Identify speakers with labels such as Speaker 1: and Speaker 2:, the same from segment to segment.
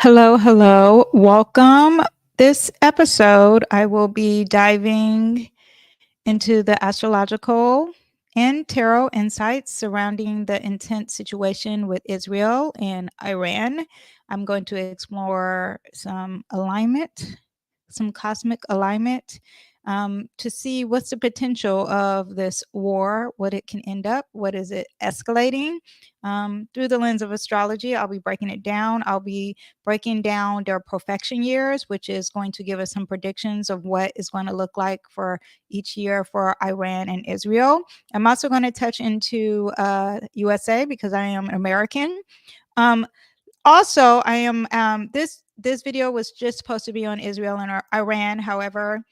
Speaker 1: Hello, hello. Welcome. This episode, I will be diving into the astrological and tarot insights surrounding the intense situation with Israel and Iran. I'm going to explore some alignment, some cosmic alignment, to see what's the potential of this war, what it can end up, what is it escalating. Through the lens of astrology, I'll be breaking it down. I'll be breaking down their perfection years, which is going to give us some predictions of what is going to look like for each year for Iran and Israel. I'm also going to touch into USA because I am American. Um, Also, I am this video was just supposed to be on Israel and Iran. However,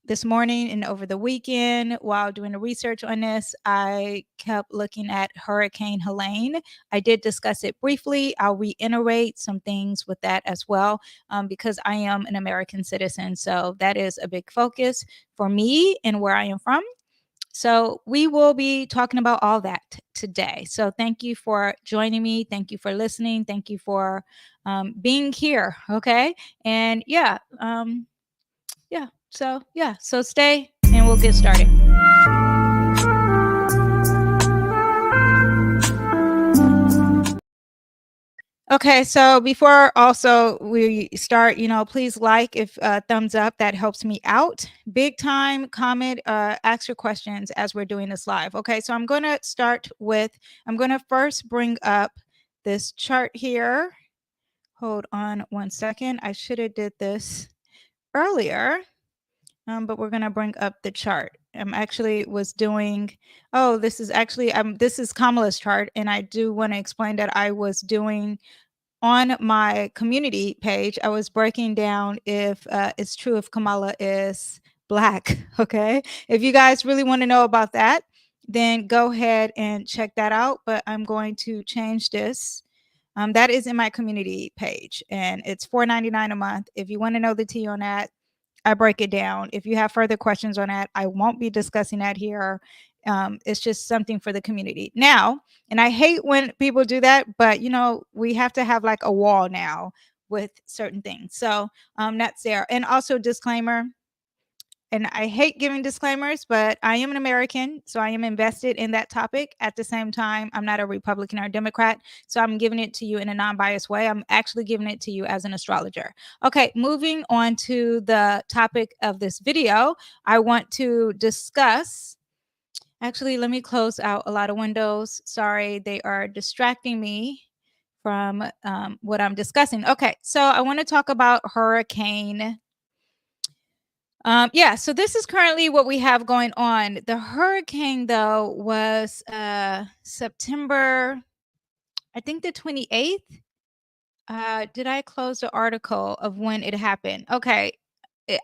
Speaker 1: this morning and over the weekend, while doing the research on this, I kept looking at Hurricane Helene. I did discuss it briefly. I'll reiterate some things with that as well, because I am an American citizen. So that is a big focus for me and where I am from. So we will be talking about all that today. So thank you for joining me. Thank you for listening. Thank you for being here. Okay. And so stay and we'll get started. Okay, so before also we start, please like if thumbs up, that helps me out big time. Comment, ask your questions as we're doing this live. Okay, so I'm going to first bring up this chart here. Hold on one second. I should have did this earlier, but we're going to bring up the chart. I'm actually was doing, this is Kamala's chart, and I do want to explain that I was doing on my community page, I was breaking down if it's true if Kamala is Black. Okay. If you guys really want to know about that, then go ahead and check that out. But I'm going to change this. That is in my community page, and it's $4.99 a month. If you want to know the tea on that, I break it down. If you have further questions on that, I won't be discussing that here. It's just something for the community now. And I hate when people do that, but we have to have like a wall now with certain things. So that's there. And also disclaimer, and I hate giving disclaimers, but I am an American, so I am invested in that topic. At the same time, I'm not a Republican or a Democrat, so I'm giving it to you in a non-biased way. I'm actually giving it to you as an astrologer. Okay, moving on to the topic of this video, I want to discuss. Actually, let me close out a lot of windows. Sorry, they are distracting me from what I'm discussing. Okay, so I want to talk about Hurricane. So this is currently what we have going on. The hurricane, though, was September, I think the 28th. Did I close the article of when it happened? Okay.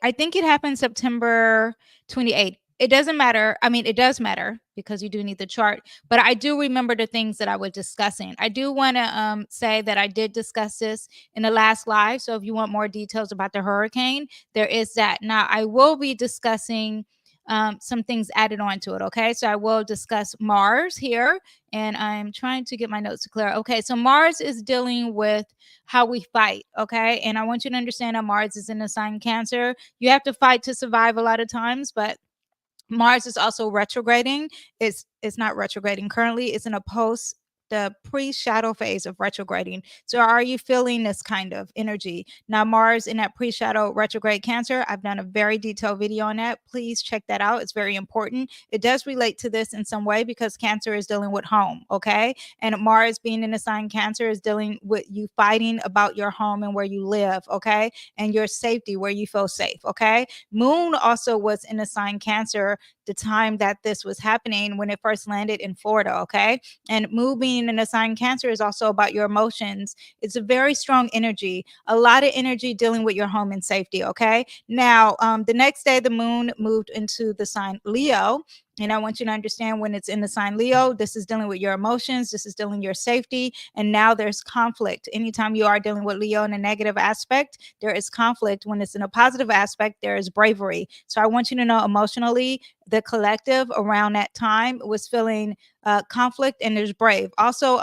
Speaker 1: I think it happened September 28th. It doesn't matter. I mean, it does matter because you do need the chart, but I do remember the things that I was discussing. I do want to say that I did discuss this in the last live. So if you want more details about the hurricane, there is that. Now, I will be discussing some things added on to it. Okay. So I will discuss Mars here, and I'm trying to get my notes to clear. Okay. So Mars is dealing with how we fight. Okay. And I want you to understand that Mars is in the sign Cancer. You have to fight to survive a lot of times, but Mars is also retrograding. It's not retrograding currently. It's in the pre-shadow phase of retrograding. So are you feeling this kind of energy? Now, Mars in that pre-shadow retrograde Cancer, I've done a very detailed video on that. Please check that out. It's very important. It does relate to this in some way because Cancer is dealing with home, okay? And Mars being in the sign Cancer is dealing with you fighting about your home and where you live, okay? And your safety, where you feel safe, okay? Moon also was in the sign Cancer the time that this was happening when it first landed in Florida, okay? And moving in the sign Cancer is also about your emotions. It's a very strong energy, a lot of energy dealing with your home and safety, okay? Now, the next day, the moon moved into the sign Leo. And I want you to understand when it's in the sign Leo, this is dealing with your emotions, this is dealing with your safety, and now there's conflict. Anytime you are dealing with Leo in a negative aspect, there is conflict. When it's in a positive aspect, there is bravery. So I want you to know emotionally, the collective around that time was feeling conflict, and there's brave. Also,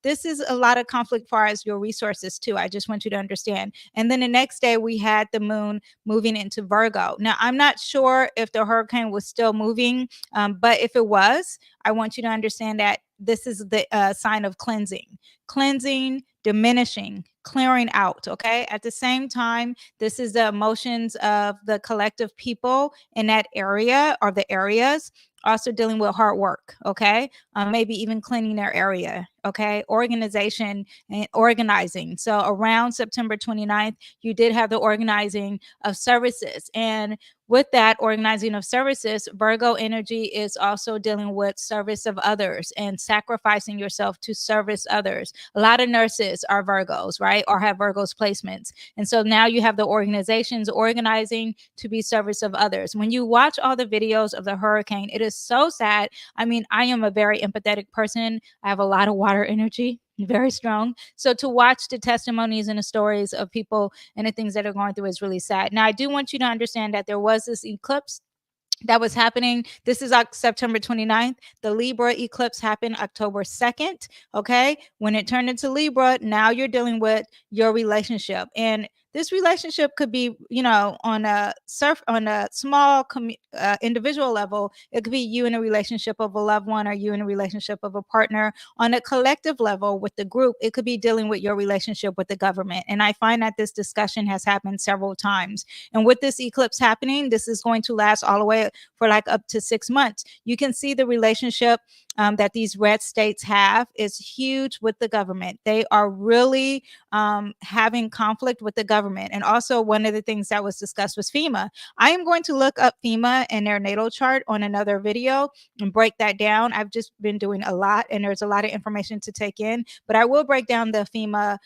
Speaker 1: this is a lot of conflict far as your resources too. I just want you to understand. And then the next day we had the moon moving into Virgo. Now I'm not sure if the hurricane was still moving, but if it was, I want you to understand that this is the sign of cleansing, diminishing, clearing out. Okay. At the same time, this is the emotions of the collective people in that area or the areas, also dealing with hard work. Okay. Maybe even cleaning their area. Okay. Organization and organizing. So around September 29th, you did have the organizing of services. And with that organizing of services, Virgo energy is also dealing with service of others and sacrificing yourself to service others. A lot of nurses are Virgos, right? Or have Virgos placements. And so now you have the organizations organizing to be service of others. When you watch all the videos of the hurricane, it is so sad. I mean, I am a very empathetic person. I have a lot of water energy, very strong. So to watch the testimonies and the stories of people and the things that are going through is really sad. Now, I do want you to understand that there was this eclipse that was happening. This is September 29th. The Libra eclipse happened October 2nd. Okay. When it turned into Libra, now you're dealing with your relationship. And this relationship could be, on a small individual level. It could be you in a relationship of a loved one, or you in a relationship of a partner. On a collective level with the group, it could be dealing with your relationship with the government. And I find that this discussion has happened several times. And with this eclipse happening, this is going to last all the way for like up to 6 months. You can see the relationship that these red states have is huge with the government. They are really having conflict with the government. And also, one of the things that was discussed was FEMA. I am going to look up FEMA and their natal chart on another video and break that down. I've just been doing a lot, and there's a lot of information to take in, but I will break down the FEMA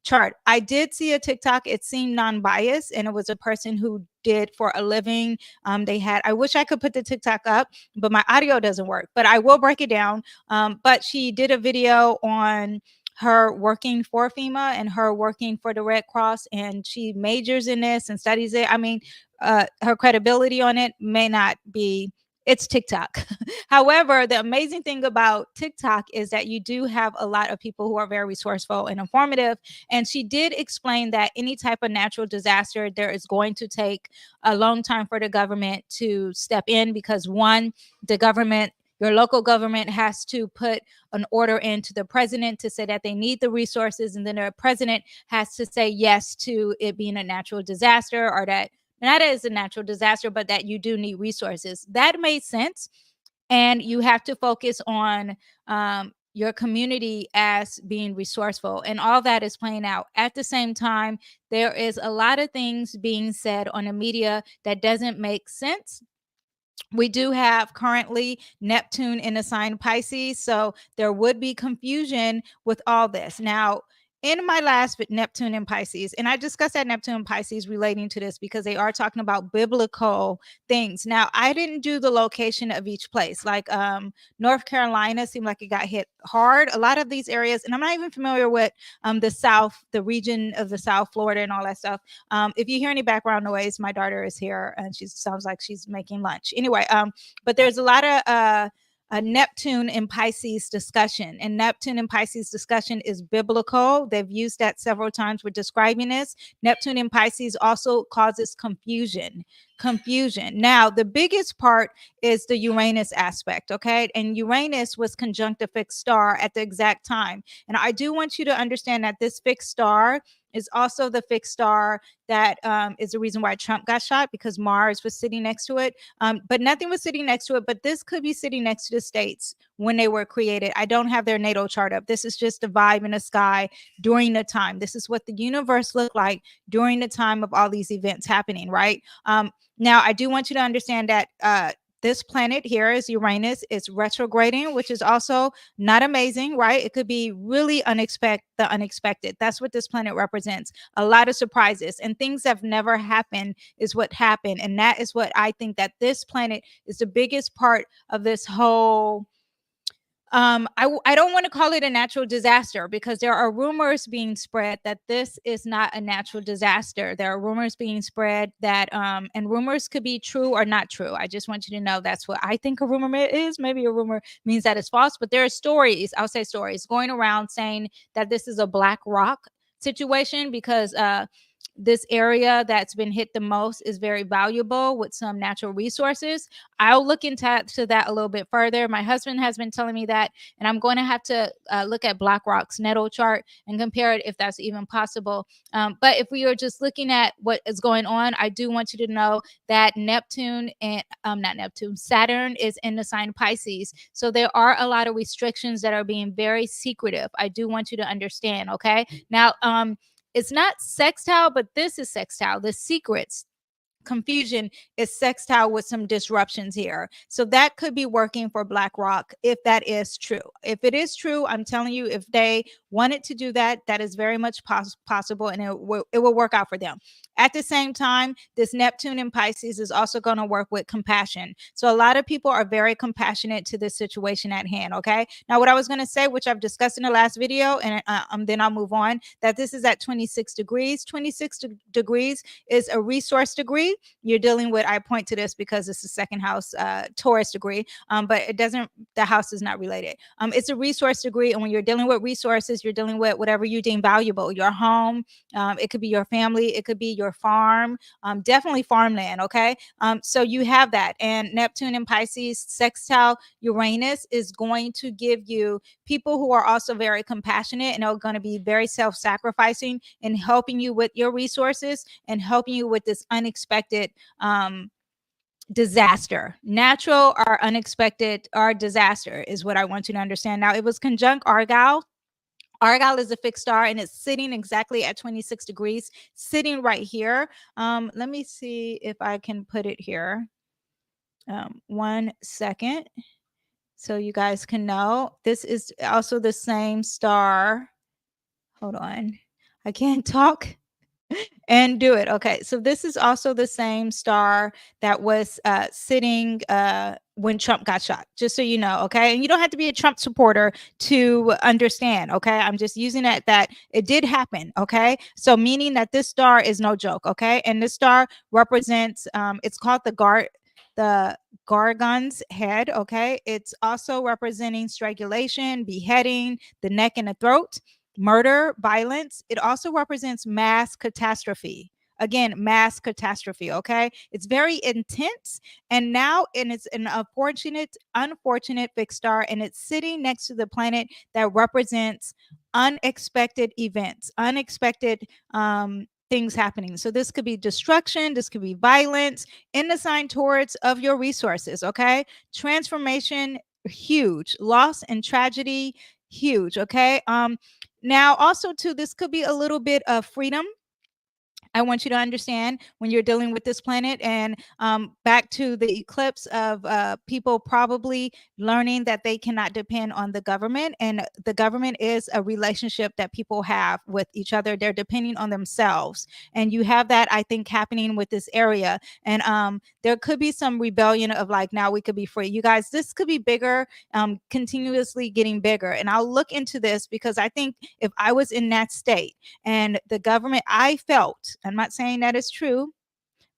Speaker 1: chart. I did see a TikTok. It seemed non-biased, and it was a person who did for a living. I wish I could put the TikTok up, but my audio doesn't work, but I will break it down. But she did a video on her working for FEMA and her working for the Red Cross, and she majors in this and studies it. I mean, her credibility on it may not be, it's TikTok. However, the amazing thing about TikTok is that you do have a lot of people who are very resourceful and informative. And she did explain that any type of natural disaster, there is going to take a long time for the government to step in, because one, the government, your local government, has to put an order into the president to say that they need the resources, and then the president has to say yes to it being a natural disaster, or that not as a natural disaster, but that you do need resources. That made sense. And you have to focus on your community as being resourceful, and all that is playing out. At the same time, there is a lot of things being said on the media that doesn't make sense. We do have currently Neptune in the sign Pisces, so there would be confusion with all this. Now, in my last Neptune and Pisces, and I discussed that Neptune and Pisces relating to this because they are talking about biblical things. Now, I didn't do the location of each place. Like North Carolina seemed like it got hit hard. A lot of these areas, and I'm not even familiar with the South, the region of the South, Florida, and all that stuff. If you hear any background noise, my daughter is here and she sounds like she's making lunch. Anyway, but there's a lot of a Neptune and Pisces discussion, and Neptune and Pisces discussion is biblical. They've used that several times with describing this. Neptune and Pisces also causes confusion. Now, the biggest part is the Uranus aspect, okay? And Uranus was conjunct a fixed star at the exact time. And I do want you to understand that this fixed star is also the fixed star that is the reason why Trump got shot, because Mars was sitting next to it. But nothing was sitting next to it, but this could be sitting next to the states when they were created. I don't have their natal chart up. This is just a vibe in the sky during the time. This is what the universe looked like during the time of all these events happening, right? Now, I do want you to understand that this planet here is Uranus. It's retrograding, which is also not amazing, right? It could be really the unexpected. That's what this planet represents. A lot of surprises and things that have never happened is what happened. And that is what I think, that this planet is the biggest part of this whole I don't want to call it a natural disaster because there are rumors being spread that this is not a natural disaster. There are rumors being spread that, and rumors could be true or not true. I just want you to know that's what I think a rumor is. Maybe a rumor means that it's false, but there are stories, I'll say stories, going around saying that this is a black rock situation because this area that's been hit the most is very valuable with some natural resources. I'll look into that a little bit further. My husband has been telling me that, and I'm going to have to look at BlackRock's natal chart and compare it if that's even possible. But if we are just looking at what is going on, I do want you to know that Neptune and not Neptune, Saturn is in the sign Pisces. So there are a lot of restrictions that are being very secretive. I do want you to understand. Okay. Now, it's not sextile, but this is sextile. The secrets, confusion is sextile with some disruptions here. So that could be working for BlackRock if that is true. If it is true, I'm telling you, if they wanted to do that, that is very much possible, and it will work out for them. At the same time, this Neptune in Pisces is also going to work with compassion. So a lot of people are very compassionate to this situation at hand. Okay. Now, what I was going to say, which I've discussed in the last video, and then I'll move on, that this is at 26 degrees. 26 degrees is a resource degree. You're dealing with, I point to this because it's the second house, Taurus degree, but it doesn't, the house is not related. It's a resource degree. And when you're dealing with resources, you're dealing with whatever you deem valuable, your home, it could be your family, it could be your farm, definitely farmland. Okay. So you have that. And Neptune in Pisces, sextile Uranus, is going to give you people who are also very compassionate and are going to be very self-sacrificing in helping you with your resources and helping you with this unexpected disaster. Natural or unexpected or disaster is what I want you to understand. Now, it was conjunct Argyle. Argyle is a fixed star and it's sitting exactly at 26 degrees, sitting right here. Let me see if I can put it here. 1 second. So you guys can know. This is also the same star. Hold on. I can't talk and do it. Okay. So this is also the same star that was sitting when Trump got shot, just so you know. Okay. And you don't have to be a Trump supporter to understand. Okay. I'm just using that it did happen. Okay. So meaning that this star is no joke. Okay. And this star represents, it's called the Gorgon's head. Okay. It's also representing strangulation, beheading, the neck and the throat, murder, violence. It also represents mass catastrophe. Again, mass catastrophe. Okay. It's very intense. And now, and it's an unfortunate fixed star, and it's sitting next to the planet that represents unexpected events, unexpected things happening. So this could be destruction, this could be violence in the sign Taurus of your resources. Okay. Transformation, huge. Loss and tragedy, huge. Okay. Now, also, too, this could be a little bit of freedom. I want you to understand when you're dealing with this planet, and back to the eclipse of people probably learning that they cannot depend on the government, and the government is a relationship that people have with each other. They're depending on themselves, and you have that, I think, happening with this area. And there could be some rebellion of like, now we could be free. You guys, this could be bigger, continuously getting bigger. And I'll look into this because I think if I was in that state and the government, I felt, I'm not saying that is true,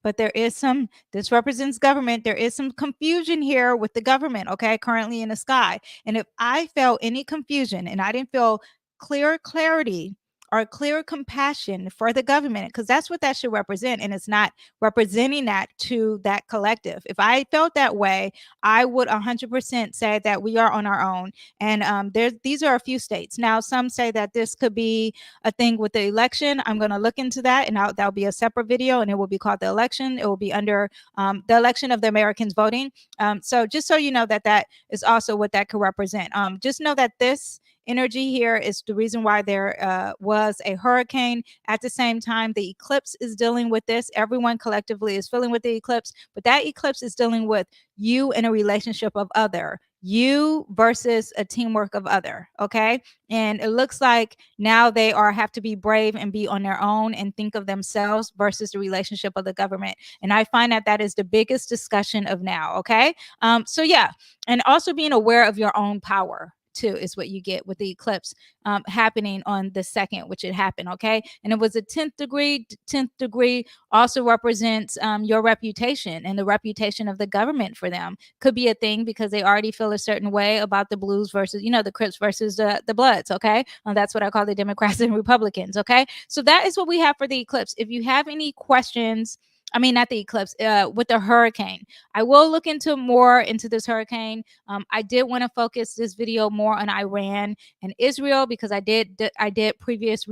Speaker 1: but there is some, this represents government. There is some confusion here with the government, okay, currently in the sky. And if I felt any confusion and I didn't feel clarity or clear compassion for the government, because that's what that should represent, and it's not representing that to that collective. If I felt that way, I would 100% say that we are on our own. And these are a few states. Now, some say that this could be a thing with the election. I'm going to look into that, and that'll be a separate video, and it will be called the election. It will be under the election of the Americans voting. So just so you know that is also what that could represent. Just know that this energy here is the reason why there was a hurricane. At the same time, the eclipse is dealing with this. Everyone collectively is feeling with the eclipse, but that eclipse is dealing with you in a relationship of other, you versus a teamwork of other. Okay. And it looks like now they have to be brave and be on their own and think of themselves versus the relationship of the government. And I find that is the biggest discussion of now. Okay. So yeah. And also being aware of your own power. too, is what you get with the eclipse happening on the second, which it happened. Okay. And it was a 10th degree. 10th degree also represents your reputation and the reputation of the government for them. Could be a thing because they already feel a certain way about the blues versus, the Crips versus the Bloods. Okay. And that's what I call the Democrats and Republicans. Okay. So that is what we have for the eclipse. If you have any questions, I mean, not the eclipse, with the hurricane. I will look into more into this hurricane. I did want to focus this video more on Iran and Israel because I did previous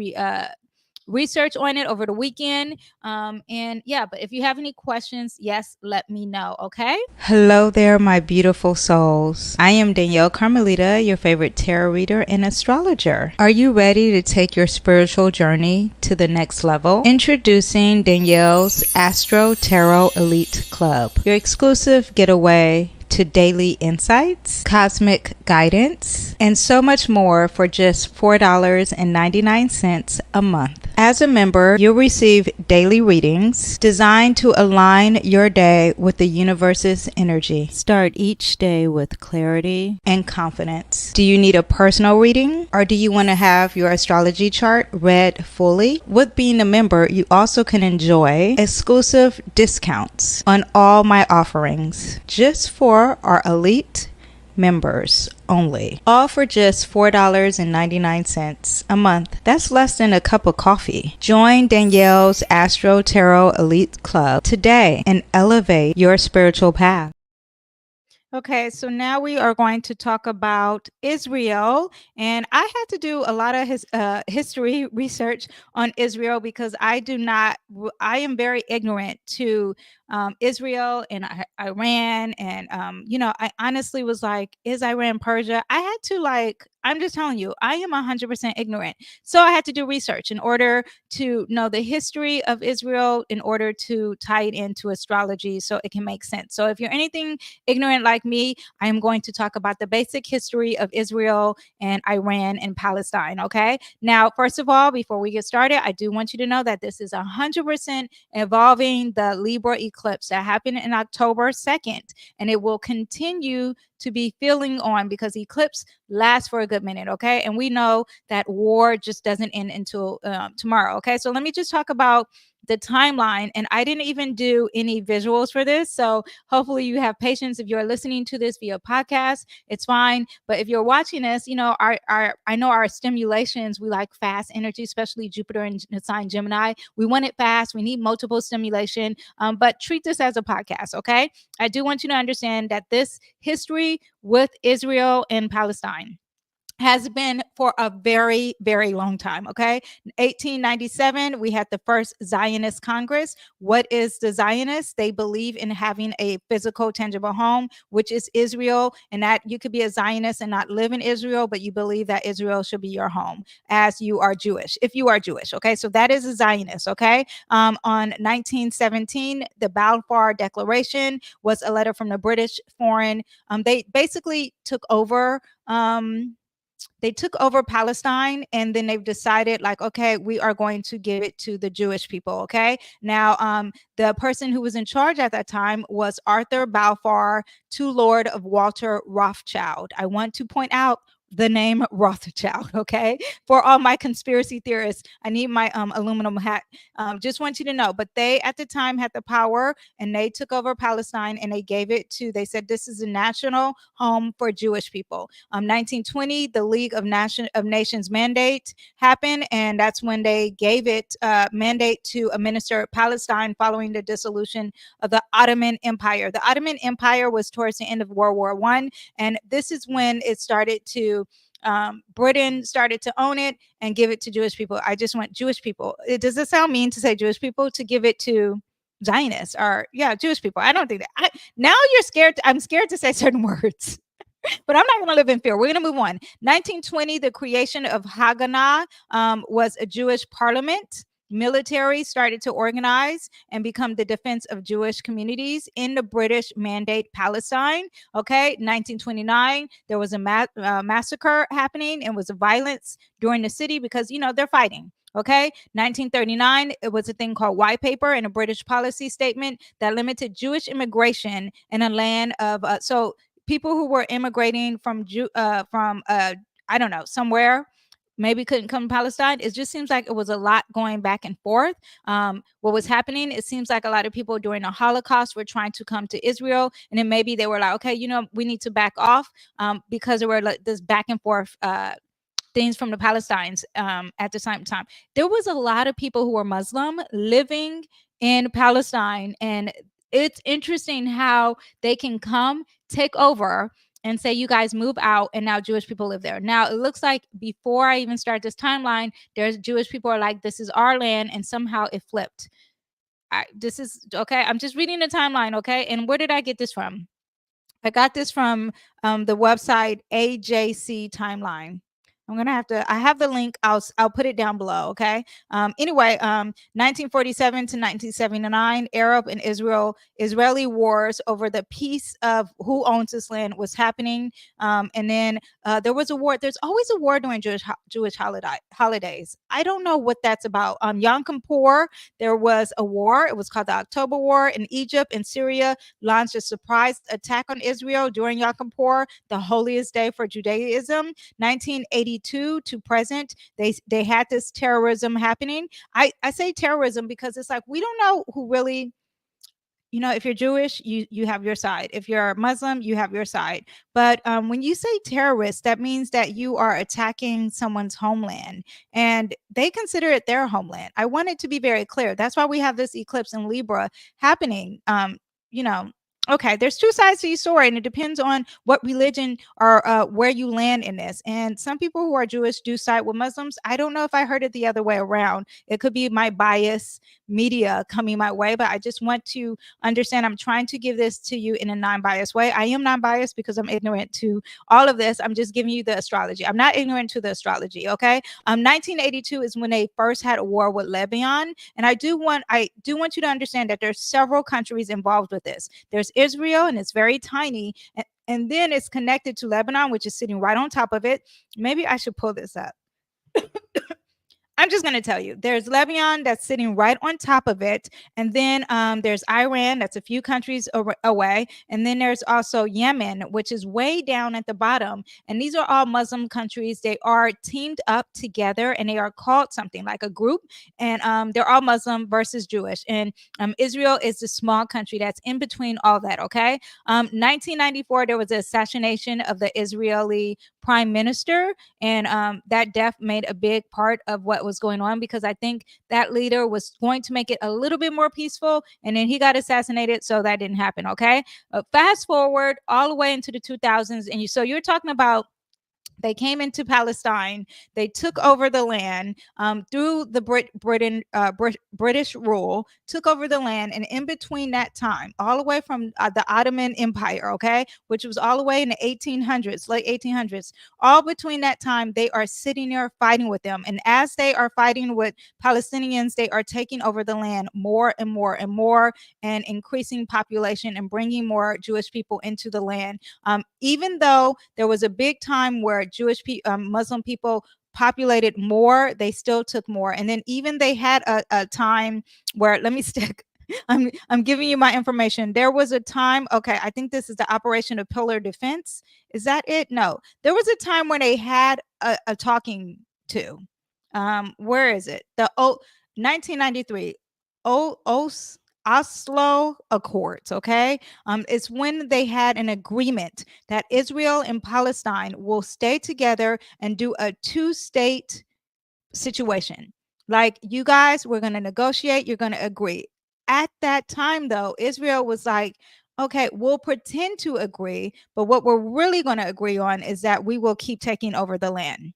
Speaker 1: research on it over the weekend. And yeah, but if you have any questions, yes, let me know. Okay.
Speaker 2: Hello there, my beautiful souls. I am Danielle Carmelita, your favorite tarot reader and astrologer. Are you ready to take your spiritual journey to the next level? Introducing Danielle's Astro Tarot Elite Club, your exclusive getaway to daily insights, cosmic guidance, and so much more for just $4.99 a month. As a member, you'll receive daily readings designed to align your day with the universe's energy. Start each day with clarity and confidence. Do you need a personal reading, or do you want to have your astrology chart read fully? With being a member, you also can enjoy exclusive discounts on all my offerings just for our elite members only, all for just $4.99 a month. That's less than a cup of coffee. Join Danielle's Astro Tarot Elite Club today and elevate your spiritual path.
Speaker 1: Okay, so now we are going to talk about Israel, and I had to do a lot of history research on Israel because I am very ignorant to Israel and Iran, and I honestly was like, is Iran Persia? I had to I'm just telling you, I am 100% ignorant. So I had to do research in order to know the history of Israel, in order to tie it into astrology so it can make sense. So if you're anything ignorant like me, I am going to talk about the basic history of Israel and Iran and Palestine. Okay. Now, first of all, before we get started, I do want you to know that this is 100% involving the Libra eclipse that happened in October 2nd, and it will continue to be feeling on because eclipse lasts for a good minute. Okay. And we know that war just doesn't end until tomorrow. Okay. So let me just talk about the timeline, and I didn't even do any visuals for this, so hopefully you have patience. If you're listening to this via podcast, it's fine, but if you're watching this, our I know our stimulations, we like fast energy, especially Jupiter and the sign Gemini. We want it fast, we need multiple stimulation, but treat this as a podcast. Okay. I do want you to understand that this history with Israel and Palestine has been for a very, very long time. Okay. 1897, we had the first Zionist Congress. What is the Zionists? They believe in having a physical, tangible home, which is Israel, and that you could be a Zionist and not live in Israel, but you believe that Israel should be your home as you are Jewish, if you are Jewish. Okay. So that is a Zionist. Okay. On 1917, the Balfour Declaration was a letter from the British foreign. They basically took over. They took over Palestine, and then they've decided okay, we are going to give it to the Jewish people. Okay. Now, the person who was in charge at that time was Arthur Balfour, to Lord of Walter Rothschild. I want to point out the name Rothschild. Okay. For all my conspiracy theorists, I need my aluminum hat. Just want you to know, but they at the time had the power, and they took over Palestine, and they gave it to, they said, this is a national home for Jewish people. 1920, the League of Nations mandate happened, and that's when they gave it mandate to administer Palestine following the dissolution of the Ottoman Empire. The Ottoman Empire was towards the end of World War I, and this is when it started to Britain started to own it and give it to Jewish people. I just want Jewish people. Does it sound mean to say Jewish people, to give it to Zionists, or Jewish people? I don't think that. Now you're scared. I'm scared to say certain words. But I'm not going to live in fear. We're going to move on. 1920, the creation of Haganah was a Jewish parliament. Military started to organize and become the defense of Jewish communities in the British Mandate Palestine. Okay, 1929, there was a massacre happening, and was a violence during the city because, they're fighting. Okay, 1939, it was a thing called White Paper, and a British policy statement that limited Jewish immigration in a land of, people who were immigrating from I don't know, somewhere, maybe couldn't come to Palestine. It just seems like it was a lot going back and forth. What was happening, it seems like a lot of people during the Holocaust were trying to come to Israel, and then maybe they were like, okay, we need to back off, because there were like this back and forth things from the Palestinians at the same time. There was a lot of people who were Muslim living in Palestine, and it's interesting how they can come take over and say, you guys move out, and now Jewish people live there. Now it looks like before I even start this timeline, there's Jewish people are like, this is our land, and somehow it flipped. This is okay. I'm just reading the timeline, okay? And where did I get this from? I got this from the website AJC Timeline. I'm gonna have to. I have the link. I'll put it down below. Okay. Anyway, 1947 to 1979, Arab and Israeli wars over the peace of who owns this land was happening. And then there was a war. There's always a war during Jewish holidays. I don't know what that's about. Yom Kippur, there was a war. It was called the October War in Egypt and Syria. Launched a surprise attack on Israel during Yom Kippur, the holiest day for Judaism. 1982 to present, they had this terrorism happening. I say terrorism because it's like we don't know who really, if you're Jewish, you have your side. If you're Muslim, you have your side. But when you say terrorist, that means that you are attacking someone's homeland, and they consider it their homeland. I want it to be very clear. That's why we have this eclipse in Libra happening. You know, okay, there's two sides to your story, and it depends on what religion or where you land in this. And some people who are Jewish do side with Muslims. I don't know if I heard it the other way around. It could be my bias media coming my way, but I just want to understand. I'm trying to give this to you in a non-biased way. I am non-biased because I'm ignorant to all of this. I'm just giving you the astrology. I'm not ignorant to the astrology. Okay. 1982 is when they first had a war with Lebanon, and I do want you to understand that there's several countries involved with this. There's Israel, and it's very tiny, and then it's connected to Lebanon, which is sitting right on top of it. Maybe I should pull this up. I'm just going to tell you, there's Lebanon that's sitting right on top of it. And then there's Iran, that's a few countries away. And then there's also Yemen, which is way down at the bottom. And these are all Muslim countries. They are teamed up together, and they are called something like a group. And they're all Muslim versus Jewish. And Israel is the small country that's in between all that. Okay. 1994, there was an assassination of the Israeli prime minister. And that death made a big part of what was going on, because I think that leader was going to make it a little bit more peaceful, and then he got assassinated, so that didn't happen. Okay. Fast forward all the way into the 2000s, and so you're talking about they came into Palestine. They took over the land through the British rule, took over the land. And in between that time, all the way from the Ottoman Empire, okay, which was all the way in the 1800s, late 1800s, all between that time, they are sitting there fighting with them. And as they are fighting with Palestinians, they are taking over the land more and more and more, and increasing population and bringing more Jewish people into the land. Even though there was a big time where Muslim people populated more, they still took more. And then even they had a time where, let me stick. I'm giving you my information. There was a time, okay, I think this is the Operation of Pillar Defense. Is that it? No. There was a time when they had a talking to. Where is it? 1993. Oslo Accords, okay? It's when they had an agreement that Israel and Palestine will stay together and do a two-state situation. Like, you guys, we're going to negotiate, you're going to agree. At that time, though, Israel was like, okay, we'll pretend to agree, but what we're really going to agree on is that we will keep taking over the land.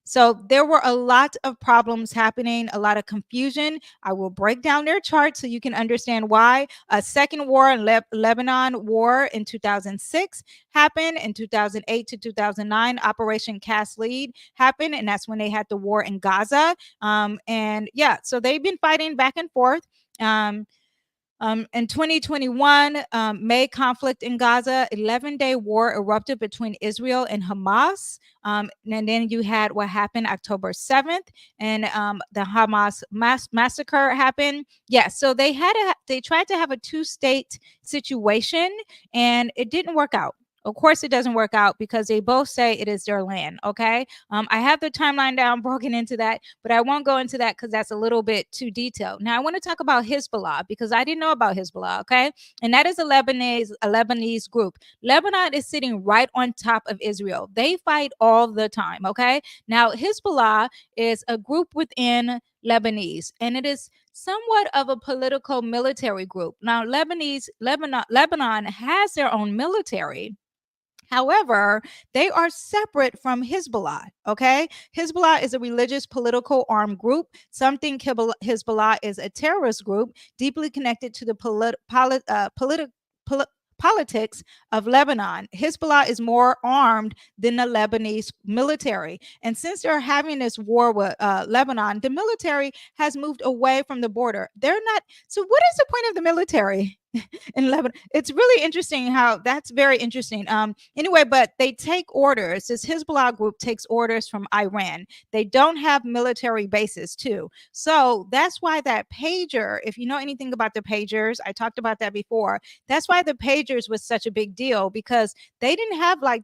Speaker 1: So there were a lot of problems happening, a lot of confusion. I will break down their chart so you can understand why. A second war in Lebanon war in 2006 happened. In 2008 to 2009, Operation Cast Lead happened, and that's when they had the war in Gaza. And yeah, so they've been fighting back and forth. In 2021, May conflict in Gaza, 11-day war erupted between Israel and Hamas. And then you had what happened October 7th, and the Hamas massacre happened. Yeah, so they tried to have a two-state situation, and it didn't work out. Of course, it doesn't work out because they both say it is their land. Okay. I have the timeline down broken into that, but I won't go into that because that's a little bit too detailed. Now, I want to talk about Hezbollah because I didn't know about Hezbollah. Okay. And that is a Lebanese group. Lebanon is sitting right on top of Israel. They fight all the time. Okay. Now, Hezbollah is a group within Lebanese, and it is somewhat of a political military group. Now, Lebanon has their own military. However, they are separate from Hezbollah. Okay. Hezbollah is a religious political armed group. Some think Hezbollah is a terrorist group deeply connected to the politics of Lebanon. Hezbollah is more armed than the Lebanese military. And since they're having this war with Lebanon, the military has moved away from the border. They're not. So, what is the point of the military in Lebanon? It's really interesting how that's very interesting. Anyway, but they take orders. This Hezbollah group takes orders from Iran. They don't have military bases too. So that's why that pager, if you know anything about the pagers, I talked about that before. That's why the pagers was such a big deal, because they didn't have, like,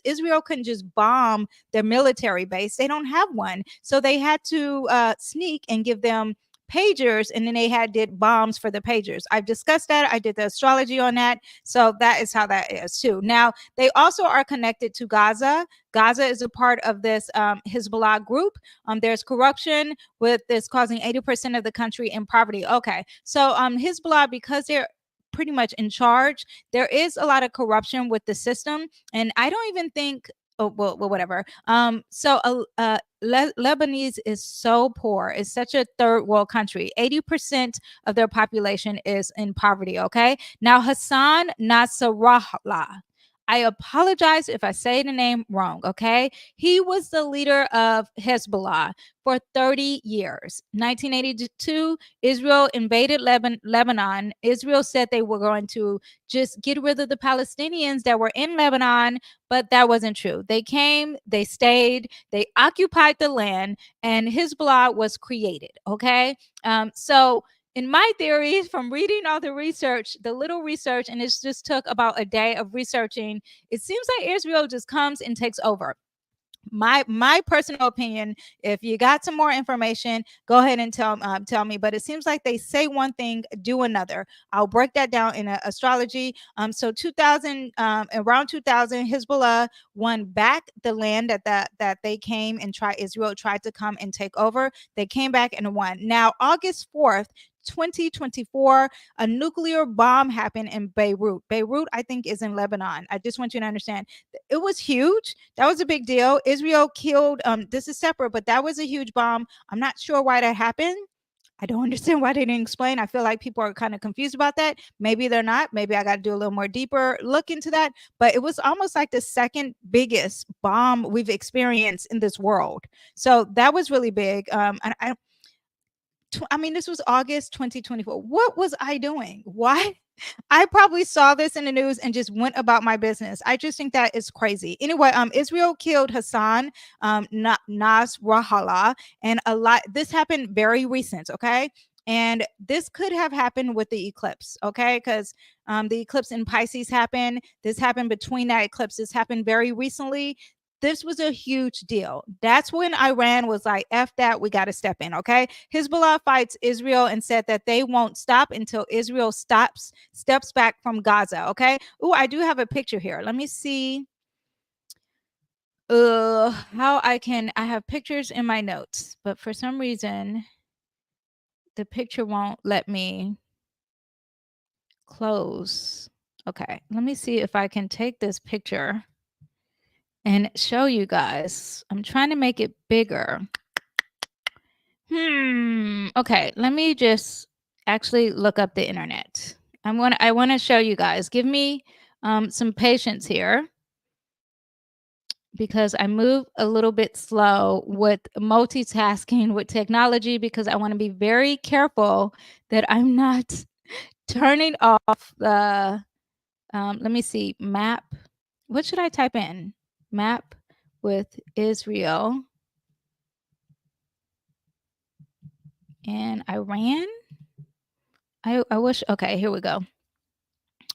Speaker 1: Israel couldn't just bomb their military base. They don't have one. So they had to sneak and give them pagers, and then they did bombs for the pagers. I've discussed that. I did the astrology on that. So that is how that is too. Now, they also are connected to Gaza. Gaza is a part of this Hezbollah group. There's corruption with this causing 80% of the country in poverty. Okay. So Hezbollah, because they're pretty much in charge, there is a lot of corruption with the system. And I don't even think, oh, well, whatever. Lebanese is so poor. It's such a third world country. 80% of their population is in poverty. Okay. Now, Hassan Nasrallah. I apologize if I say the name wrong. Okay. He was the leader of Hezbollah for 30 years. 1982, Israel invaded Lebanon. Israel said they were going to just get rid of the Palestinians that were in Lebanon, but that wasn't true. They came, they stayed, they occupied the land, and Hezbollah was created. Okay. So in my theories, from reading all the research, the little research, and it just took about a day of researching, it seems like Israel just comes and takes over. My personal opinion, if you got some more information, go ahead and tell me, but it seems like they say one thing, do another. I'll break that down in astrology. So 2000, around 2000, Hezbollah won back the land that they came and Israel tried to come and take over. They came back and won. Now, August 4th, 2024, a nuclear bomb happened in Beirut. Beirut, I think, is in Lebanon. I just want you to understand, it was huge. That was a big deal. Israel killed, this is separate, but that was a huge bomb. I'm not sure why that happened. I don't understand why they didn't explain. I feel like people are kind of confused about that. Maybe they're not. Maybe I got to do a little more deeper look into that. But it was almost like the second biggest bomb we've experienced in this world. So that was really big. I mean, this was August 2024. What was I doing? Why? I probably saw this in the news and just went about my business. I just think that is crazy. Anyway, Israel killed Hassan Nasrallah, and this happened very recent, okay? And this could have happened with the eclipse, okay? Because the eclipse in Pisces happened. This happened between that eclipse. This happened very recently. This was a huge deal. That's when Iran was like, F that, we got to step in, okay? Hezbollah fights Israel and said that they won't stop until Israel steps back from Gaza, okay? Oh, I do have a picture here. Let me see how I have pictures in my notes, but for some reason, the picture won't let me close. Okay, let me see if I can take this picture and show you guys. I'm trying to make it bigger. Okay, let me just actually look up the internet. I want to show you guys. Give me some patience here, because I move a little bit slow with multitasking with technology, because I want to be very careful that I'm not turning off the let me see, map. What should I type in? Map with Israel and Iran. I wish. Okay, here we go.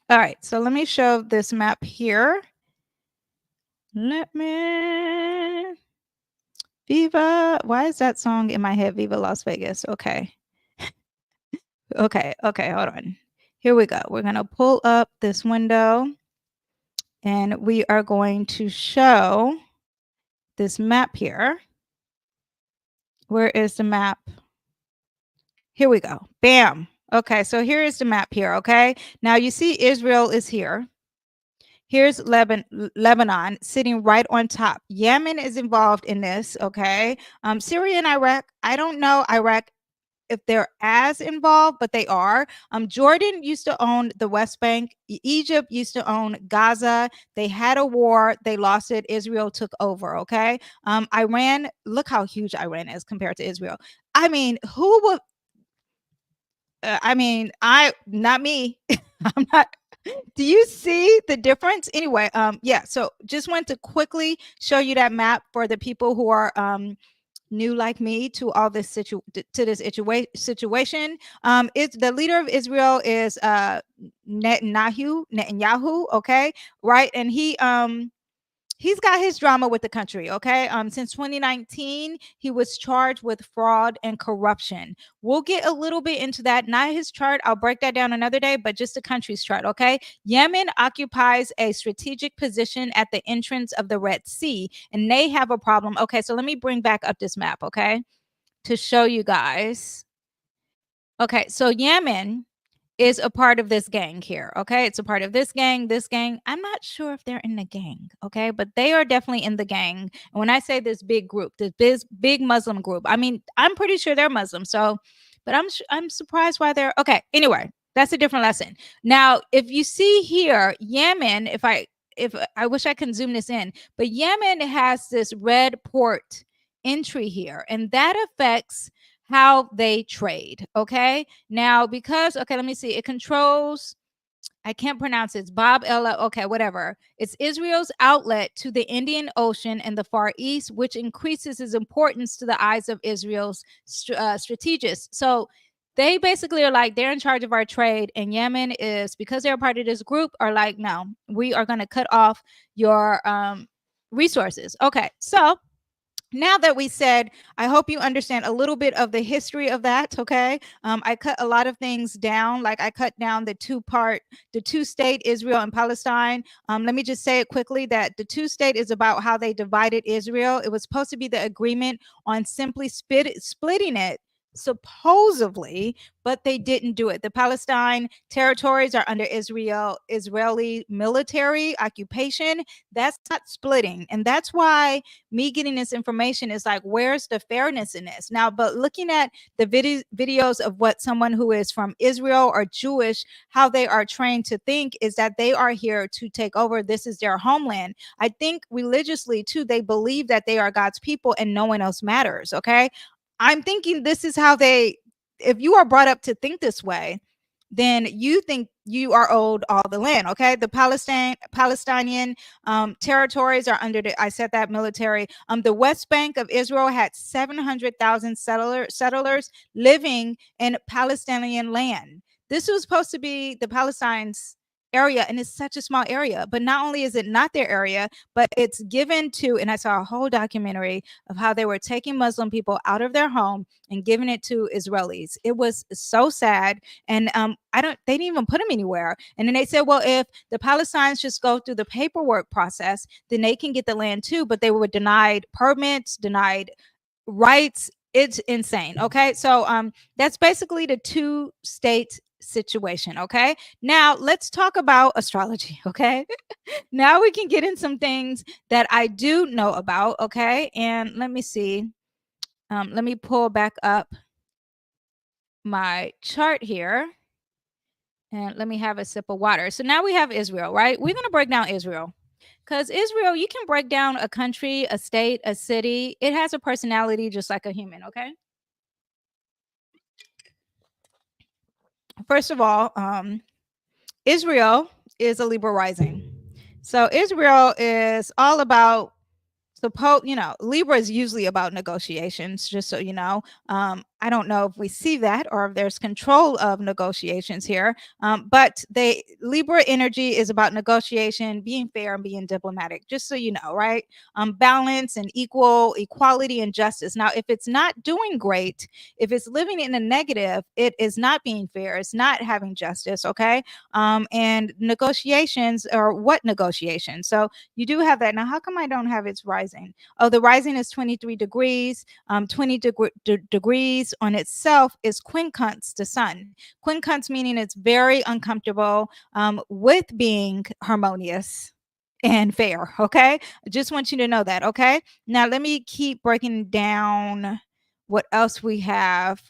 Speaker 1: All right, so let me show this map here. Let me Viva. Why is that song in my head? Viva Las Vegas. Okay. Okay. Hold on. Here we go. We're going to pull up this window and we are going to show this map here. Where is the map? Here we go. Bam. Okay. So here is the map here. Okay. Now you see Israel is here. Here's Lebanon sitting right on top. Yemen is involved in this. Okay. Syria and Iraq. I don't know Iraq if they're as involved, but they are. Jordan used to own the West Bank. Egypt used to own Gaza. They had a war. They lost it. Israel took over. Okay. Iran, look how huge Iran is compared to Israel. I mean, who would, not me. I'm not. Do you see the difference? Anyway, yeah, so just want to quickly show you that map for the people who are new like me to all this situation. It's the leader of Israel is Netanyahu, okay, right? And he's got his drama with the country, okay? Since 2019, he was charged with fraud and corruption. We'll get a little bit into that. Not his chart. I'll break that down another day, but just the country's chart, okay? Yemen occupies a strategic position at the entrance of the Red Sea, and they have a problem. Okay, so let me bring back up this map, okay, to show you guys. Okay, so Yemen is a part of this gang here. Okay. It's a part of this gang. I'm not sure if they're in the gang. Okay. But they are definitely in the gang. And when I say this big group, this big Muslim group, I mean, I'm pretty sure they're Muslim. So, but I'm surprised why they're okay. Anyway, that's a different lesson. Now, if you see here, Yemen, if I wish I can zoom this in, but Yemen has this red port entry here, and that affects how they trade. Okay. Now, because, okay, let me see. It controls, I can't pronounce it. It's Bob Ella. Okay, whatever. It's Israel's outlet to the Indian Ocean and the Far East, which increases its importance to the eyes of Israel's strategists. So they basically are like, they're in charge of our trade. And Yemen is, because they're a part of this group, are like, no, we are going to cut off your resources. Okay, so now that we said, I hope you understand a little bit of the history of that. Okay. I cut a lot of things down. Like I cut down the two state Israel and Palestine. Let me just say it quickly that the two state is about how they divided Israel. It was supposed to be the agreement on simply splitting it, supposedly, but they didn't do it. The Palestine territories are under Israeli military occupation. That's not splitting. And that's why me getting this information is like, where's the fairness in this? Now, but looking at the videos of what someone who is from Israel or Jewish, how they are trained to think is that they are here to take over. This is their homeland. I think religiously too, they believe that they are God's people and no one else matters. Okay. I'm thinking this is how if you are brought up to think this way, then you think you are owed all the land. Okay. The Palestinian territories are under I said that military. The West Bank of Israel had 700,000 settlers living in Palestinian land. This was supposed to be the Palestine's area, and it's such a small area. But not only is it not their area, but it's given to, and I saw a whole documentary of how they were taking Muslim people out of their home and giving it to Israelis. It was so sad. And they didn't even put them anywhere. And then they said, well, if the Palestinians just go through the paperwork process, then they can get the land too. But they were denied permits, denied rights. It's insane. Okay. So that's basically the two state situation. Okay. Now let's talk about astrology. Okay. Now we can get in some things that I do know about. Okay. And let me see. Let me pull back up my chart here. And let me have a sip of water. So now we have Israel, right? We're going to break down Israel. Because Israel, you can break down a country, a state, a city. It has a personality just like a human, okay? First of all, Israel is a Libra rising. So Israel is all about Libra is usually about negotiations, just so you know. I don't know if we see that or if there's control of negotiations here. But Libra energy is about negotiation, being fair, and being diplomatic, just so you know, right? Balance and equality and justice. Now, if it's not doing great, if it's living in a negative, it is not being fair. It's not having justice, okay? And negotiations are what negotiations? So you do have that. Now, how come I don't have its rising? Oh, the rising is 23 degrees. 20 degrees on itself is quincunx the sun. Quincunx meaning it's very uncomfortable with being harmonious and fair. Okay. I just want you to know that. Okay. Now, let me keep breaking down what else we have.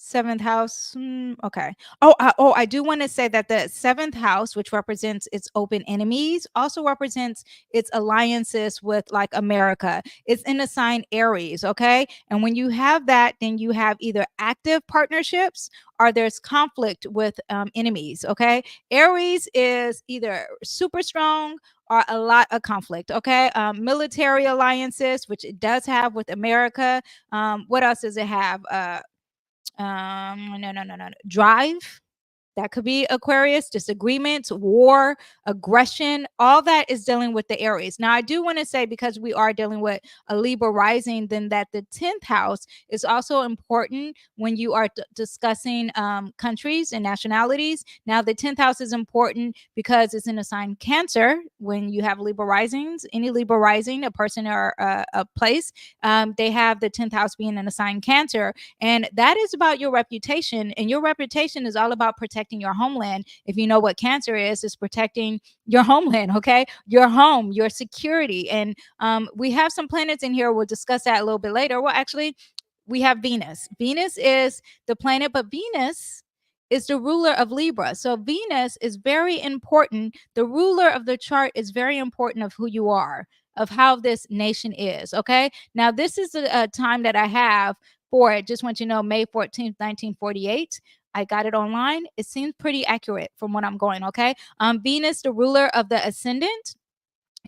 Speaker 1: Seventh house. Okay. I do want to say that the seventh house, which represents its open enemies, also represents its alliances with like America. It's in the sign Aries. Okay. And when you have that, then you have either active partnerships or there's conflict with enemies. Okay. Aries is either super strong or a lot of conflict. Okay. Military alliances, which it does have with America. What else does it have? No. Drive. That could be Aquarius, disagreements, war, aggression, all that is dealing with the Aries. Now, I do want to say, because we are dealing with a Libra rising, then that the 10th house is also important when you are discussing countries and nationalities. Now, the 10th house is important because it's in a sign Cancer. When you have Libra risings, any Libra rising, a person or a place, they have the 10th house being in a sign Cancer. And that is about your reputation. And your reputation is all about protecting your homeland. If you know what Cancer is protecting your homeland, okay? Your home, your security. And we have some planets in here. We'll discuss that a little bit later. Well, actually, we have Venus. Venus is the planet, but Venus is the ruler of Libra. So Venus is very important. The ruler of the chart is very important of who you are, of how this nation is, okay? Now, this is a time that I have for it. Just want you to know, May 14th, 1948. I got it online. It seems pretty accurate from what I'm going, okay? Venus, the ruler of the ascendant,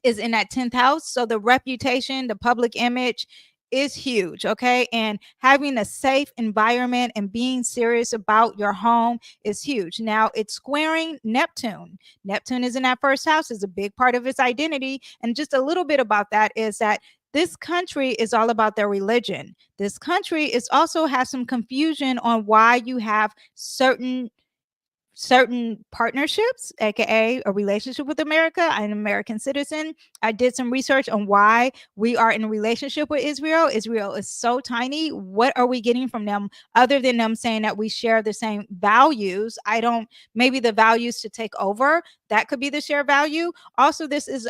Speaker 1: is in that 10th house. So the reputation, the public image is huge, okay? And having a safe environment and being serious about your home is huge. Now, it's squaring Neptune. Neptune is in that first house, is a big part of its identity. And just a little bit about that is that this country is all about their religion. This country is also has some confusion on why you have certain partnerships, aka a relationship with America. I'm an American citizen. I did some research on why we are in a relationship with Israel. Israel is so tiny. What are we getting from them other than them saying that we share the same values? Maybe the values to take over, that could be the shared value. Also, this is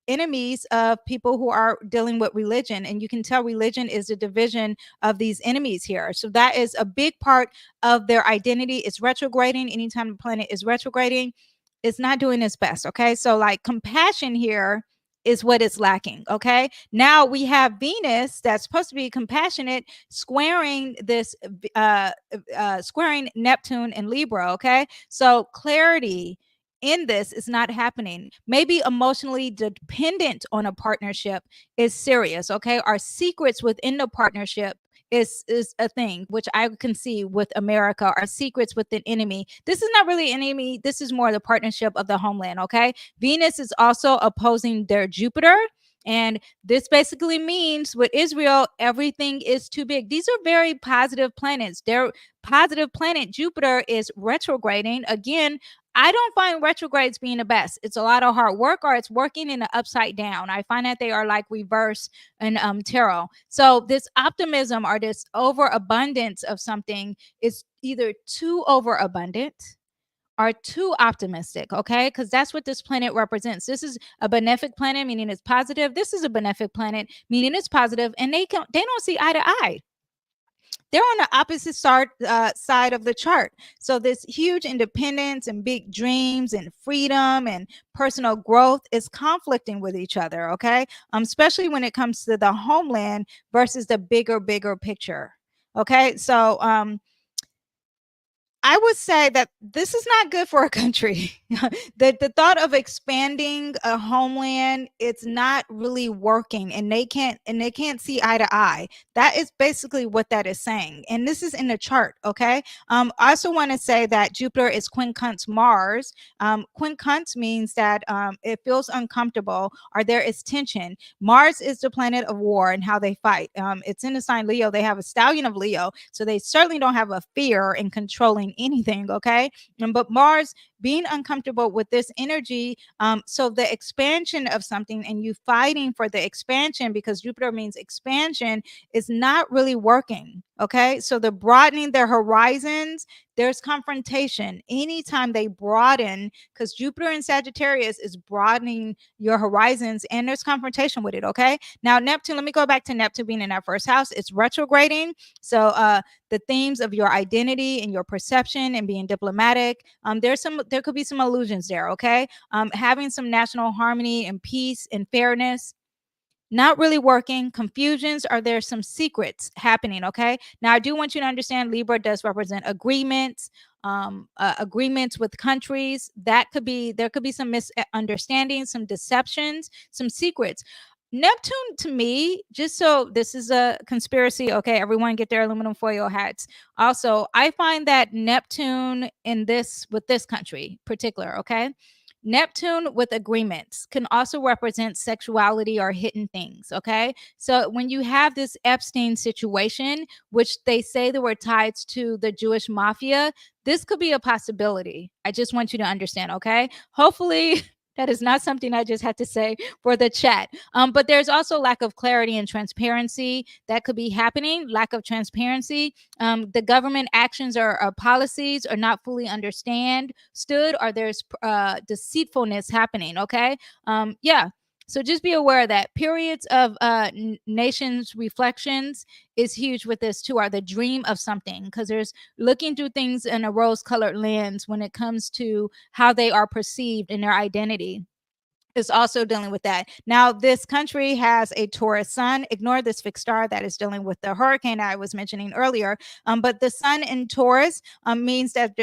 Speaker 1: enemies of people who are dealing with religion, and you can tell religion is the division of these enemies here. So that is a big part of their identity. Is retrograding. Anytime the planet is retrograding, it's not doing its best. Okay, so like compassion here is what is lacking. Okay, now we have Venus that's supposed to be compassionate squaring this squaring Neptune and Libra. Okay, so clarity in this is not happening. Maybe emotionally dependent on a partnership is serious. Okay, our secrets within the partnership is a thing, which I can see with America. Our secrets with an enemy. This is not really an enemy. This is more the partnership of the homeland. Okay, Venus is also opposing their Jupiter. And this basically means with Israel, everything is too big. These are very positive planets. Their positive planet, Jupiter, is retrograding. Again, I don't find retrogrades being the best. It's a lot of hard work, or it's working in the upside down. I find that they are like reverse in tarot. So this optimism or this overabundance of something is either too overabundant or too optimistic, okay? Because that's what this planet represents. This is a benefic planet, meaning it's positive. This is a benefic planet, meaning it's positive, and they don't see eye to eye. They're on the opposite side of the chart. So this huge independence and big dreams and freedom and personal growth is conflicting with each other, okay? Especially when it comes to the homeland versus the bigger picture. Okay, so I would say that this is not good for a country. The thought of expanding a homeland, it's not really working, and they can't see eye to eye. That is basically what that is saying, and this is in the chart. Okay. I also want to say that Jupiter is quincunx Mars. Quincunx means that it feels uncomfortable or there is tension. Mars is the planet of war and how they fight. It's in the sign Leo. They have a stallion of Leo, so they certainly don't have a fear in controlling anything. Okay. But Mars being uncomfortable with this energy, so the expansion of something and you fighting for the expansion, because Jupiter means expansion, is not really working. Okay, so the broadening their horizons, there's confrontation anytime they broaden, because Jupiter in Sagittarius is broadening your horizons, and there's confrontation with it. Okay, now Neptune, let me go back to Neptune being in our first house. It's retrograding, so the themes of your identity and your perception and being diplomatic, there could be some illusions there. Okay, having some national harmony and peace and fairness, not really working. Confusions, are there some secrets happening? Okay, now I do want you to understand Libra does represent agreements, agreements with countries. That could be, there could be some misunderstandings, some deceptions, some secrets. Neptune, to me, just so this is a conspiracy, okay, everyone get their aluminum foil hats. Also, I find that Neptune in this, with this country particular, okay, Neptune with agreements can also represent sexuality or hidden things. Okay. So when you have this Epstein situation, which they say that were tied to the Jewish mafia, this could be a possibility. I just want you to understand. Okay. Hopefully, that is not something I just had to say for the chat. But there's also lack of clarity and transparency that could be happening. Lack of transparency. The government actions or policies are not fully understood, or there's deceitfulness happening. Okay. Yeah. So just be aware that periods of nations reflections is huge with this too, are the dream of something, because there's looking through things in a rose colored lens when it comes to how they are perceived in their identity, is also dealing with that. Now, this country has a Taurus sun. Ignore this fixed star that is dealing with the hurricane I was mentioning earlier. But the sun in Taurus means that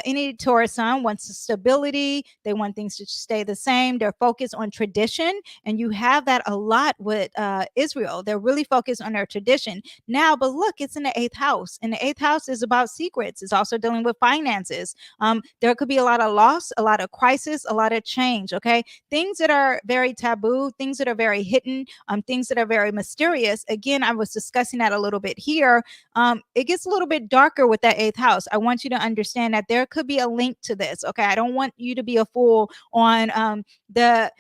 Speaker 1: any Taurus sun wants stability. They want things to stay the same. They're focused on tradition. And you have that a lot with Israel. They're really focused on their tradition. Now, but look, it's in the eighth house. And the eighth house is about secrets. It's also dealing with finances. There could be a lot of loss, a lot of crisis, a lot of change. Okay, things that are very taboo, things that are very hidden, things that are very mysterious. Again, I was discussing that a little bit here. It gets a little bit darker with that eighth house. I want you to understand that there could be a link to this. Okay, I don't want you to be a fool on the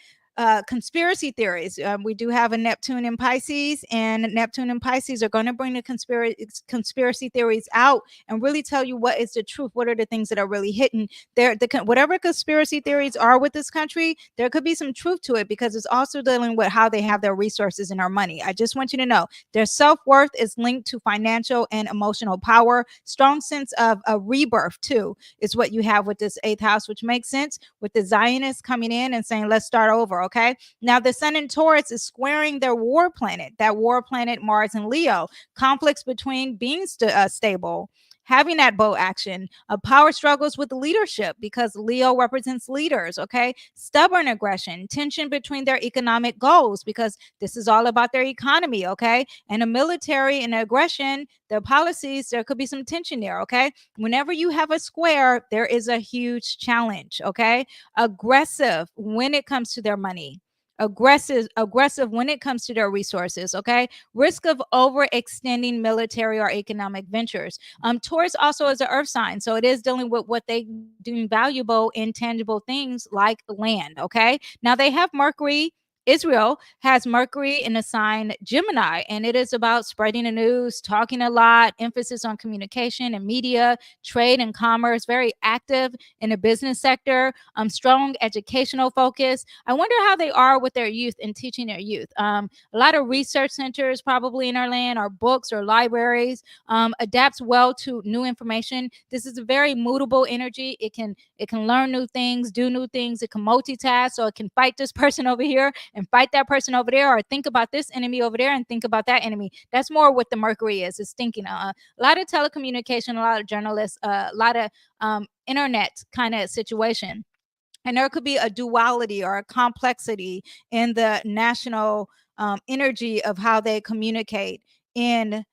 Speaker 1: conspiracy theories. We do have a Neptune in Pisces, and Neptune and Pisces are going to bring the conspiracy theories out and really tell you what is the truth. What are the things that are really hidden there? Whatever conspiracy theories are with this country, there could be some truth to it, because it's also dealing with how they have their resources and our money. I just want you to know their self-worth is linked to financial and emotional power. Strong sense of a rebirth too is what you have with this eighth house, which makes sense with the Zionists coming in and saying, let's start over. Okay. Now, the sun in Taurus is squaring their war planet, that war planet Mars and Leo. Conflicts between being stable, having that bow action, power struggles with leadership, because Leo represents leaders. Okay. Stubborn aggression, tension between their economic goals, because this is all about their economy. Okay. And the military and aggression, their policies, there could be some tension there. Okay. Whenever you have a square, there is a huge challenge. Okay. Aggressive when it comes to their money. Aggressive when it comes to their resources. Okay. Risk of overextending military or economic ventures. Taurus also is an earth sign, so it is dealing with what they deem valuable, intangible things like land. Okay. Now they have Mercury. Israel has Mercury in the sign Gemini, and it is about spreading the news, talking a lot, emphasis on communication and media, trade and commerce, very active in the business sector, strong educational focus. I wonder how they are with their youth and teaching their youth. A lot of research centers probably in our land, or books or libraries. Adapts well to new information. This is a very mutable energy. It can learn new things, do new things. It can multitask, so it can fight this person over here and fight that person over there, or think about this enemy over there and think about that enemy. That's more what the Mercury is. It's thinking. A lot of telecommunication, a lot of journalists, a lot of internet kind of situation. And there could be a duality or a complexity in the national energy of how they communicate in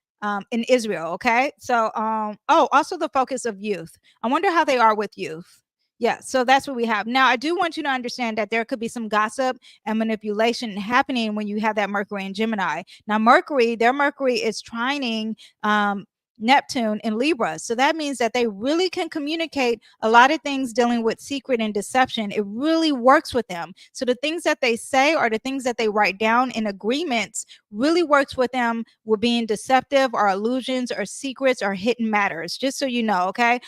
Speaker 1: Israel. Okay, so oh, also the focus of youth. I wonder how they are with youth. Yeah, so that's what we have. Now, I do want you to understand that there could be some gossip and manipulation happening when you have that Mercury in Gemini. Now, their Mercury is trining Neptune in Libra. So that means that they really can communicate a lot of things dealing with secret and deception. It really works with them. So the things that they say or the things that they write down in agreements really works with them with being deceptive or illusions or secrets or hidden matters, just so you know, okay?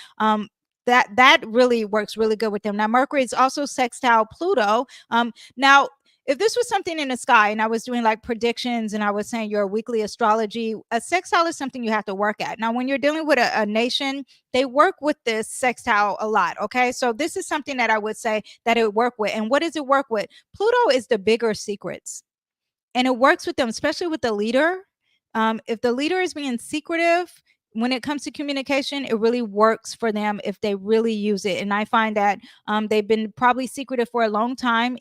Speaker 1: That really works really good with them. Now, Mercury is also sextile Pluto. Now, if this was something in the sky and I was doing like predictions and I was saying your weekly astrology, a sextile is something you have to work at. Now, when you're dealing with a nation, they work with this sextile a lot. Okay. So this is something that I would say that it would work with. And what does it work with? Pluto is the bigger secrets. And it works with them, especially with the leader. If the leader is being secretive when it comes to communication, it really works for them if they really use it. And I find that they've been probably secretive for a long time.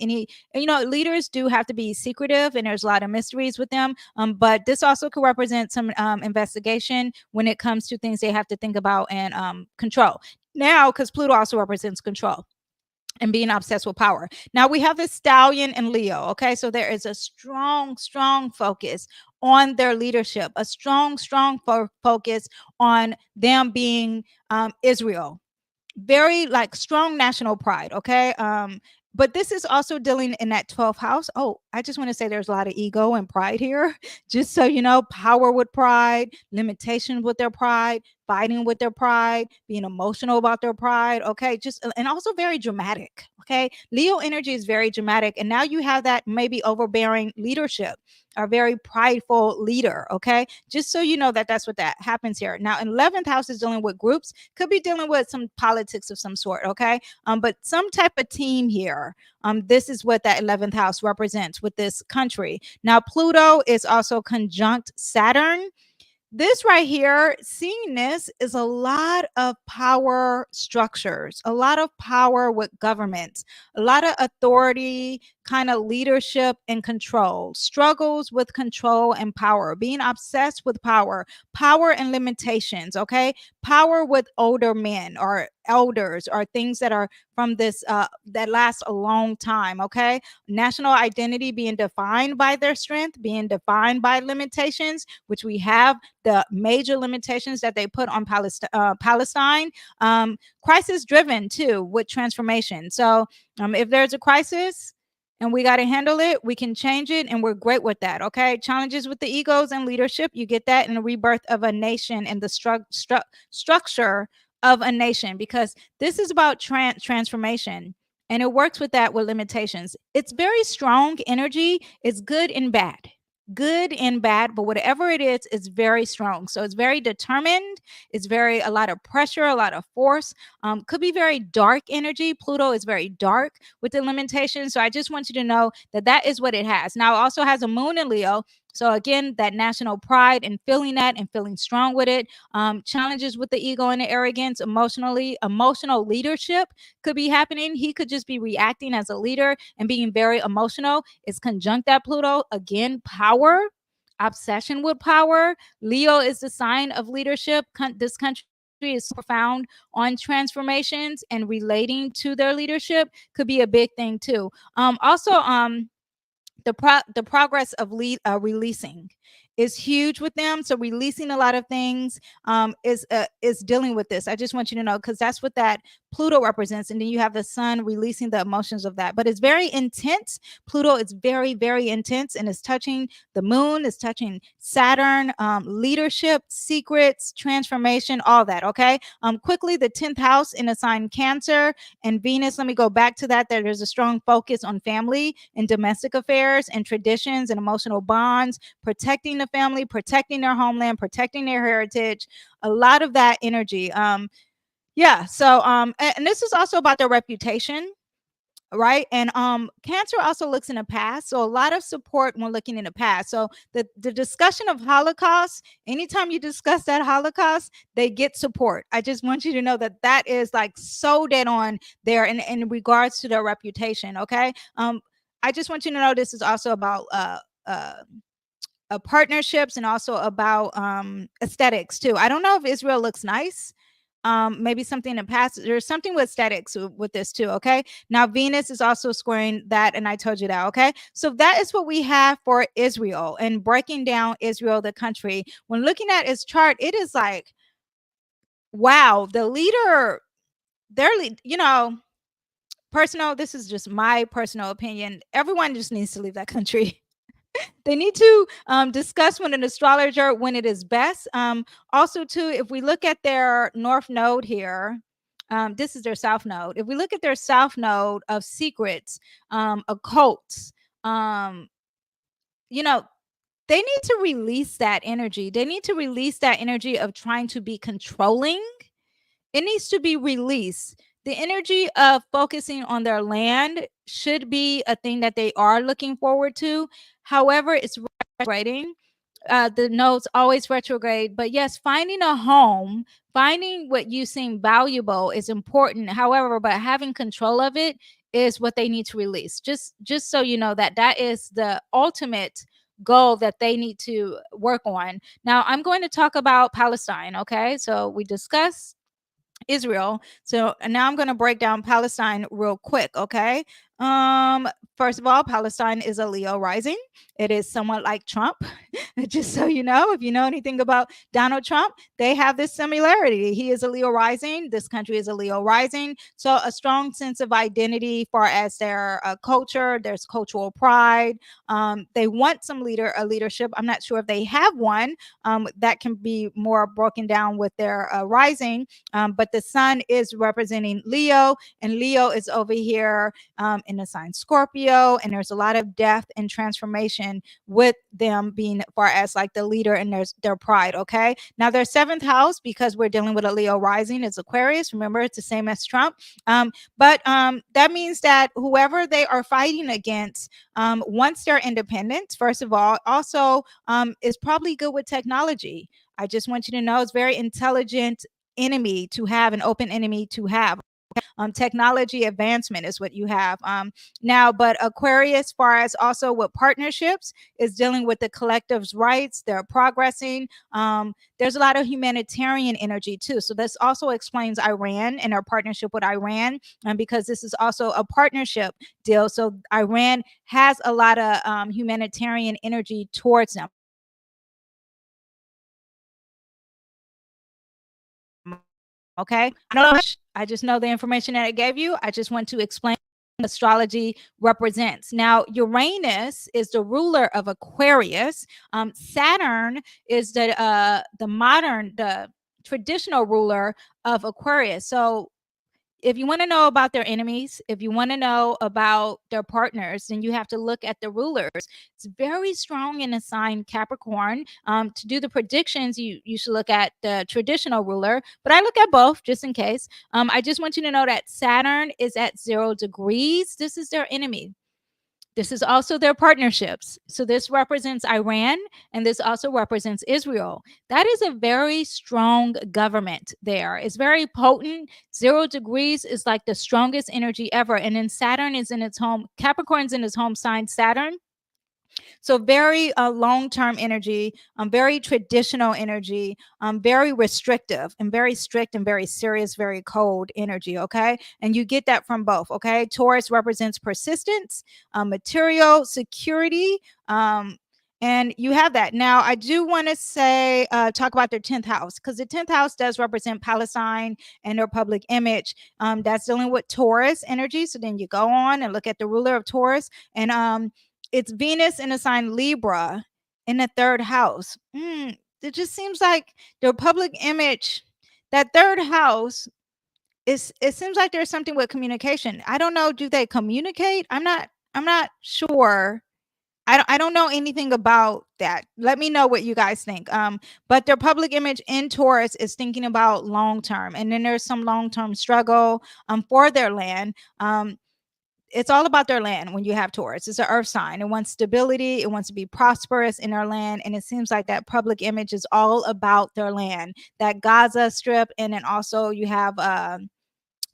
Speaker 1: Leaders do have to be secretive, and there's a lot of mysteries with them. But this also could represent some investigation when it comes to things they have to think about and control. Now, because Pluto also represents control and being obsessed with power. Now we have the stallion and Leo. Okay. So there is a strong, strong focus on their leadership, a strong, strong focus on them being Israel, very like strong national pride. Okay. But this is also dealing in that 12th house. Oh, I just want to say there's a lot of ego and pride here. Just so you know, power with pride, limitation with their pride, fighting with their pride, being emotional about their pride. Okay. Just and also very dramatic. Okay. Leo energy is very dramatic. And now you have that maybe overbearing leadership, a very prideful leader. Okay. Just so you know that that's what that happens here. Now, in 11th house is dealing with groups, could be dealing with some politics of some sort. Okay. But some type of team here. This is what that 11th house represents with this country. Now, Pluto is also conjunct Saturn. This right here, seeing this is a lot of power structures, a lot of power with governments, a lot of authority, kind of leadership and control, struggles with control and power, being obsessed with power, power and limitations. Okay. Power with older men or elders or things that are from this that last a long time. Okay. National identity being defined by their strength, being defined by limitations, which we have the major limitations that they put on Palestine. Crisis driven too with transformation. So if there's a crisis and we got to handle it, we can change it, and we're great with that. Okay. Challenges with the egos and leadership, you get that in the rebirth of a nation and the structure of a nation, because this is about transformation. And it works with that with limitations. It's very strong energy. It's good and bad, good and bad, but whatever it is, it's very strong. So it's very determined. It's very a lot of pressure, a lot of force. Could be very dark energy. Pluto is very dark with the limitations. So I just want you to know that that is what it has. Now it also has a moon in Leo. So again, that national pride and feeling that and feeling strong with it. Challenges with the ego and the arrogance, emotional leadership could be happening. He could just be reacting as a leader and being very emotional. It's conjunct that Pluto. Again, power, obsession with power. Leo is the sign of leadership. This country is so profound on transformations and relating to their leadership could be a big thing too. Also, the progress of releasing is huge with them. So releasing a lot of things is dealing with this. I just want you to know, because that's what that Pluto represents. And then you have the sun releasing the emotions of that. But it's very intense. Pluto is very, very intense, and it's touching the moon, it's touching Saturn, leadership, secrets, transformation, all that. Okay. Quickly, the 10th house in a sign Cancer and Venus. Let me go back to that. There's a strong focus on family and domestic affairs and traditions and emotional bonds, protecting the family, protecting their homeland, protecting their heritage. A lot of that energy. Yeah. So, and this is also about their reputation. right? And Cancer also looks in the past, so a lot of support when looking in the past. So the discussion of Holocaust, anytime you discuss that Holocaust, they get support. I just want you to know that that is like so dead on there in regards to their reputation. Okay. I just want you to know this is also about uh partnerships and also about aesthetics too. I don't know if Israel looks nice. Maybe something in the past. There's something with aesthetics with this too. Okay. Now Venus is also squaring that, and I told you that. Okay. So that is what we have for Israel and breaking down Israel, the country. When looking at its chart, it is like, wow, the leader, personal. This is just my personal opinion. Everyone just needs to leave that country. They need to discuss with an astrologer when it is best. Also, too, if we look at their north node here, this is their south node. If we look at their south node of secrets, occults, um, you know, they need to release that energy. They need to release that energy of trying to be controlling. It needs to be released. The energy of focusing on their land should be a thing that they are looking forward to. However, it's retrograding. The nodes always retrograde, but yes, finding a home, finding what you seem valuable is important. However, but having control of it is what they need to release. Just so you know that that is the ultimate goal that they need to work on. Now, I'm going to talk about Palestine. Okay, so we discussed Israel. So now I'm going to break down Palestine real quick, okay? First of all, Palestine is a Leo rising. It is somewhat like Trump. Just so you know, if you know anything about Donald Trump, they have this similarity. He is a Leo rising. This country is a Leo rising. So a strong sense of identity far as their culture, there's cultural pride. They want some leadership. I'm not sure if they have one. That can be more broken down with their rising. But the sun is representing Leo, and Leo is over here in the sign Scorpio, and there's a lot of death and transformation with them being far as like the leader and their pride. Okay, now their seventh house, because we're dealing with a Leo rising, is Aquarius. Remember, it's the same as Trump. But that means that whoever they are fighting against, once they're independent, first of all, also is probably good with technology. I just want you to know it's very intelligent enemy to have, an open enemy to have. Technology advancement is what you have now. But Aquarius, far as also with partnerships, is dealing with the collective's rights. They're progressing. There's a lot of humanitarian energy too. So this also explains Iran and our partnership with Iran, because this is also a partnership deal. So Iran has a lot of humanitarian energy towards them. Okay. I don't know much. I just know the information that I gave you. I just want to explain what astrology represents. Now, Uranus is the ruler of Aquarius. Saturn is the traditional ruler of Aquarius. So if you want to know about their enemies, if you want to know about their partners, then you have to look at the rulers. It's very strong in the sign Capricorn. To do the predictions, you should look at the traditional ruler, but I look at both just in case. I just want you to know that Saturn is at 0 degrees. This is their enemy. This is also their partnerships. So this represents Iran, and this also represents Israel. That is a very strong government there. It's very potent. 0 degrees is like the strongest energy ever. And then Saturn is in its home. Capricorn's in its home sign, Saturn. So very long-term energy, very traditional energy, very restrictive and very strict and very serious, very cold energy. Okay. And you get that from both. Okay. Taurus represents persistence, material security. And you have that. Now, I do want to say, talk about their 10th house, because the 10th house does represent Palestine and their public image. That's dealing with Taurus energy. So then you go on and look at the ruler of Taurus, and it's Venus in the sign Libra in the 3rd house. It just seems like their public image, that 3rd house, it seems like there's something with communication. I don't know. Do they communicate? I'm not sure. I don't know anything about that. Let me know what you guys think. But their public image in Taurus is thinking about long term, and then there's some long term struggle for their land. it's all about their land when you have Taurus. It's an earth sign. It wants stability. It wants to be prosperous in their land. And it seems like that public image is all about their land, that Gaza Strip. And then also you have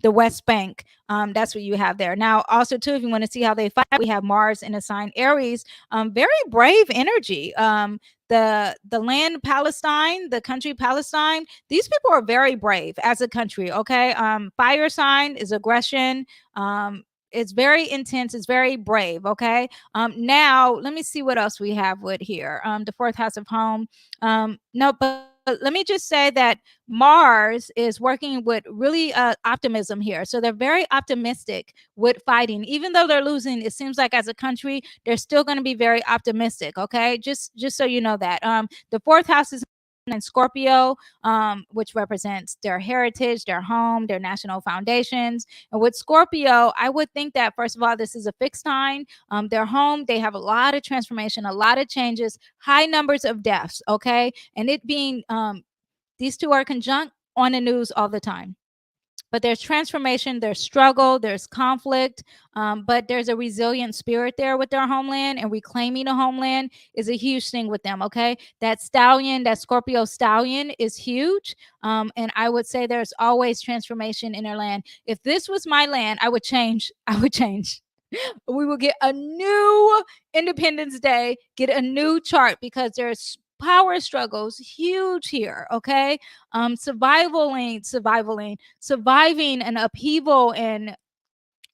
Speaker 1: the West Bank. That's what you have there. Now, also too, if you want to see how they fight, we have Mars in a sign Aries. Very brave energy. The land Palestine, the country Palestine. These people are very brave as a country. Okay. Fire sign is aggression. It's very intense. It's very brave. Okay. Now let me see what else we have with here. The fourth house of home. No, but let me just say that Mars is working with really optimism here. So they're very optimistic with fighting. Even though they're losing, it seems like as a country, they're still going to be very optimistic. Okay. Just so you know that. The fourth house is in Scorpio, which represents their heritage, their home, their national foundations. And with Scorpio, I would think that, first of all, this is a fixed sign. Their home, they have a lot of transformation, a lot of changes, high numbers of deaths. Okay. And it being, these two are conjunct on the news all the time. But there's transformation, there's struggle, there's conflict, but there's a resilient spirit there with their homeland, and reclaiming a homeland is a huge thing with them. Okay, that stallion, that Scorpio stallion, is huge, and I would say there's always transformation in their land. If this was my land, I would change. I would change. We will get a new Independence Day, get a new chart, because there's power struggles huge here. Okay. Surviving an upheaval and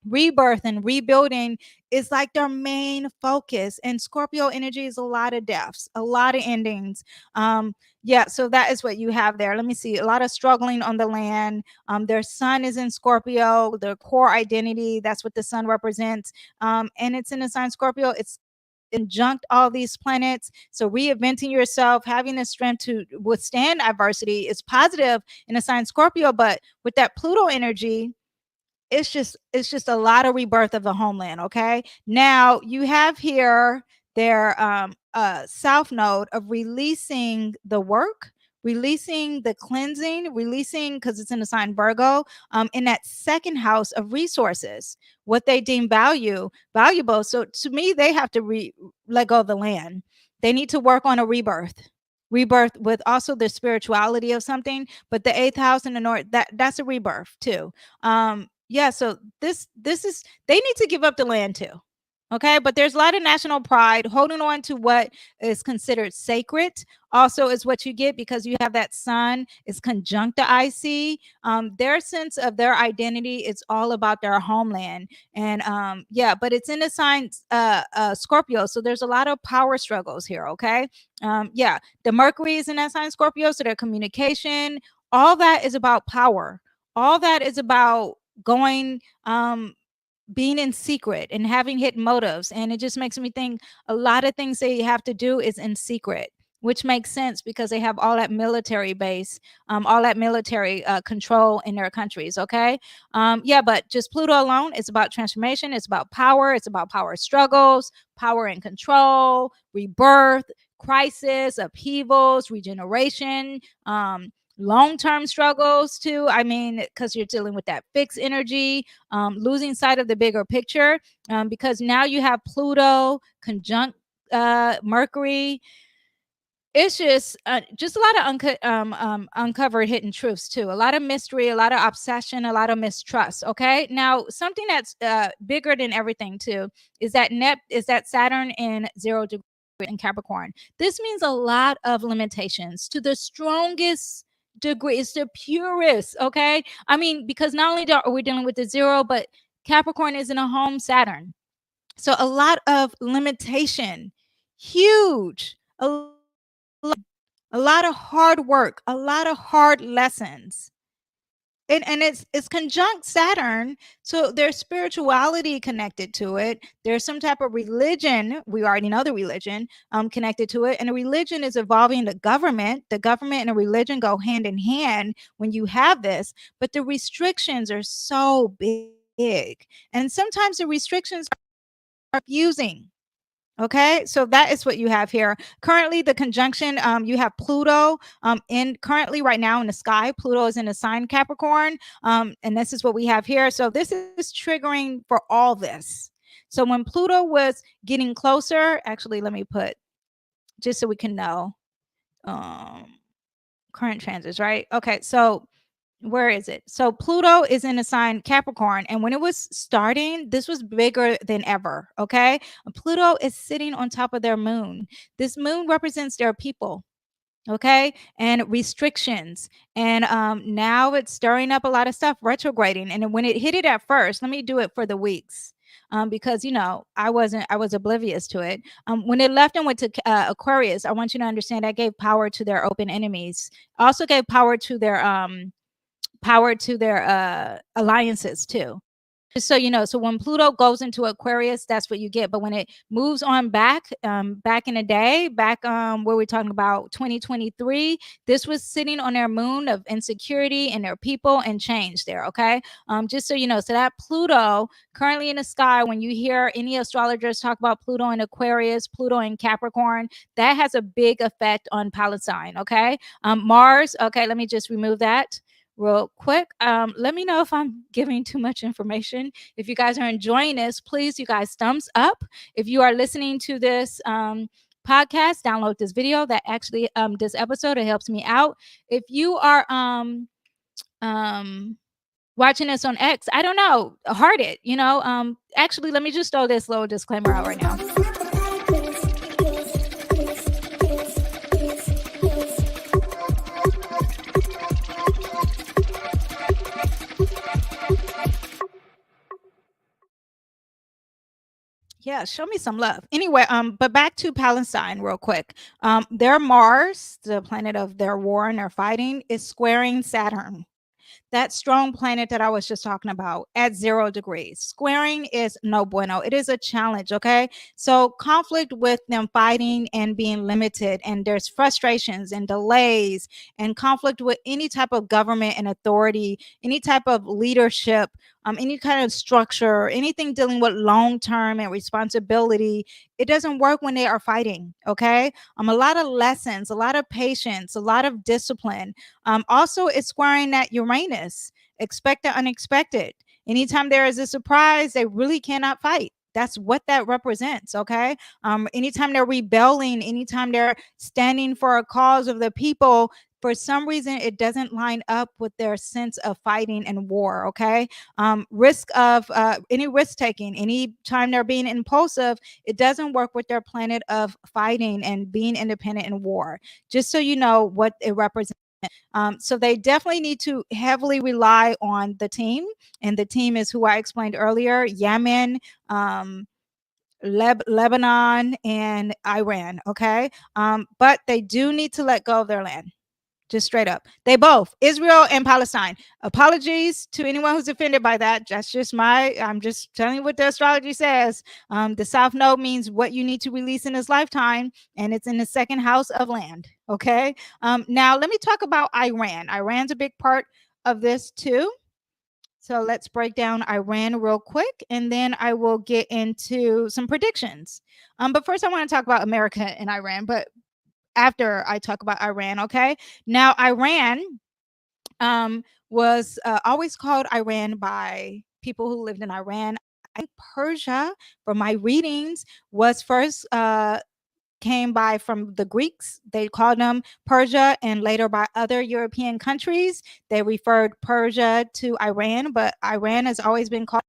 Speaker 1: rebirth and rebuilding is like their main focus. And Scorpio energy is a lot of deaths, a lot of endings. Yeah, so that is what you have there. Let me see. A lot of struggling on the land. Their sun is in Scorpio, their core identity. That's what the sun represents. And it's in the sign Scorpio. It's conjunct all these planets. So reinventing yourself, having the strength to withstand adversity is positive in a sign Scorpio. But with that Pluto energy, it's just a lot of rebirth of the homeland. Okay, now you have here their south node of releasing the work, releasing the cleansing, releasing, because it's in the sign Virgo, in that second house of resources, what they deem valuable. So to me, they have to let go of the land. They need to work on a rebirth with also the spirituality of something. But the eighth house in the north, that's a rebirth too. Yeah, so this is, they need to give up the land too. Okay, but there's a lot of national pride. Holding on to what is considered sacred also is what you get, because you have that sun is conjunct the IC. Their sense of their identity is all about their homeland. And yeah, but it's in the sign Scorpio, so there's a lot of power struggles here. Okay, yeah, the Mercury is in that sign Scorpio, so their communication, all that is about power. All that is about going, being in secret and having hidden motives. And it just makes me think a lot of things they have to do is in secret, which makes sense because they have all that military base, all that military control in their countries. Okay, yeah, but just Pluto alone, it's about transformation, it's about power, it's about power struggles, power and control, rebirth, crisis, upheavals, regeneration, long-term struggles too. I mean, because you're dealing with that fixed energy, losing sight of the bigger picture, because now you have Pluto conjunct Mercury. It's just a lot of uncovered hidden truths too. A lot of mystery, a lot of obsession, a lot of mistrust. Okay, now something that's bigger than everything too is that Saturn in 0 degree in Capricorn. This means a lot of limitations to the strongest degree. It's the purest. Okay, I mean, because not only are we dealing with the 0, but Capricorn is in a home Saturn, so a lot of limitation, huge, a lot of hard work, a lot of hard lessons. And it's conjunct Saturn, so there's spirituality connected to it. There's some type of religion. We already know the religion connected to it, and the religion is evolving. The government and the religion go hand in hand when you have this. But the restrictions are so big, and sometimes the restrictions are confusing. Okay, so that is what you have here. Currently, the conjunction, you have Pluto in currently right now in the sky. Pluto is in the sign Capricorn, and this is what we have here. So this is triggering for all this. So when Pluto was getting closer, actually, let me put just so we can know current transits, right? Okay, so where is it? So Pluto is in a sign Capricorn, and when it was starting, this was bigger than ever. Okay, Pluto is sitting on top of their moon. This moon represents their people. Okay, and restrictions, and now it's stirring up a lot of stuff, retrograding. And when it hit it at first, let me do it for the weeks. Because I was oblivious to it. When it left and went to Aquarius, I want you to understand that gave power to their open enemies. Also gave power to their alliances too. Just so you know, so when Pluto goes into Aquarius, that's what you get. But when it moves on back in the day, back where we're talking about 2023, this was sitting on their moon of insecurity and their people and change there. Okay, just so you know, so that Pluto currently in the sky. When you hear any astrologers talk about Pluto in Aquarius, Pluto in Capricorn, that has a big effect on Palestine. Okay, Mars. Okay, let me just remove that real quick. Let me know if I'm giving too much information. If you guys are enjoying this, please, you guys, thumbs up. If you are listening to this podcast, download this video. That actually this episode, it helps me out. If you are watching this on X, I don't know, heart it. Actually, let me just throw this little disclaimer out right now. Yeah, show me some love. Anyway, but back to Palestine real quick. Their Mars, the planet of their war and their fighting, is squaring Saturn. That strong planet that I was just talking about at 0 degrees. Squaring is no bueno. It is a challenge, okay? So conflict with them fighting and being limited, and there's frustrations and delays and conflict with any type of government and authority, any type of leadership, any kind of structure, anything dealing with long-term and responsibility. It doesn't work when they are fighting, okay? A lot of lessons, a lot of patience, a lot of discipline. Also, it's squaring that Uranus. Expect the unexpected. Anytime there is a surprise, they really cannot fight. That's what that represents. Okay. Anytime they're rebelling, anytime they're standing for a cause of the people, for some reason it doesn't line up with their sense of fighting and war. Okay. Risk of any risk taking, anytime they're being impulsive, it doesn't work with their planet of fighting and being independent in war. Just so you know what it represents. So they definitely need to heavily rely on the team, and the team is who I explained earlier: Yemen, Lebanon, and Iran. Okay, but they do need to let go of their land. Just straight up. They both, Israel and Palestine. Apologies to anyone who's offended by that. That's just I'm just telling you what the astrology says. The South Node means what you need to release in this lifetime, and it's in the second house of land. Okay. Now let me talk about Iran. Iran's a big part of this too. So let's break down Iran real quick, and then I will get into some predictions. But first, I want to talk about America and Iran. But after I talk about Iran, okay? Now, Iran was always called Iran by people who lived in Iran. I think Persia, from my readings, was first came by from the Greeks. They called them Persia, and later by other European countries, they referred Persia to Iran, but Iran has always been called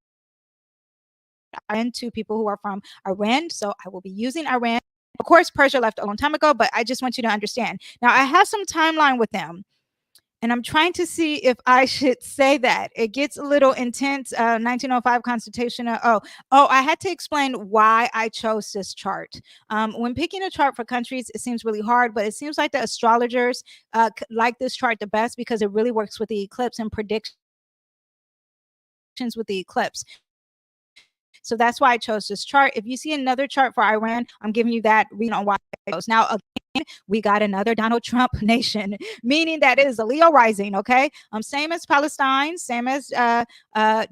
Speaker 1: Iran to people who are from Iran. So I will be using Iran. Of course, Persia left a long time ago, but I just want you to understand. Now, I have some timeline with them, and I'm trying to see if I should say that. It gets a little intense. 1905 Constitution. I had to explain why I chose this chart. When picking a chart for countries, it seems really hard, but it seems like the astrologers like this chart the best because it really works with the eclipse and predictions with the eclipse. So that's why I chose this chart. If you see another chart for Iran, I'm giving you that reading on why it goes. Now, again, we got another Donald Trump nation, meaning that it is a Leo rising, okay? Same as Palestine, same as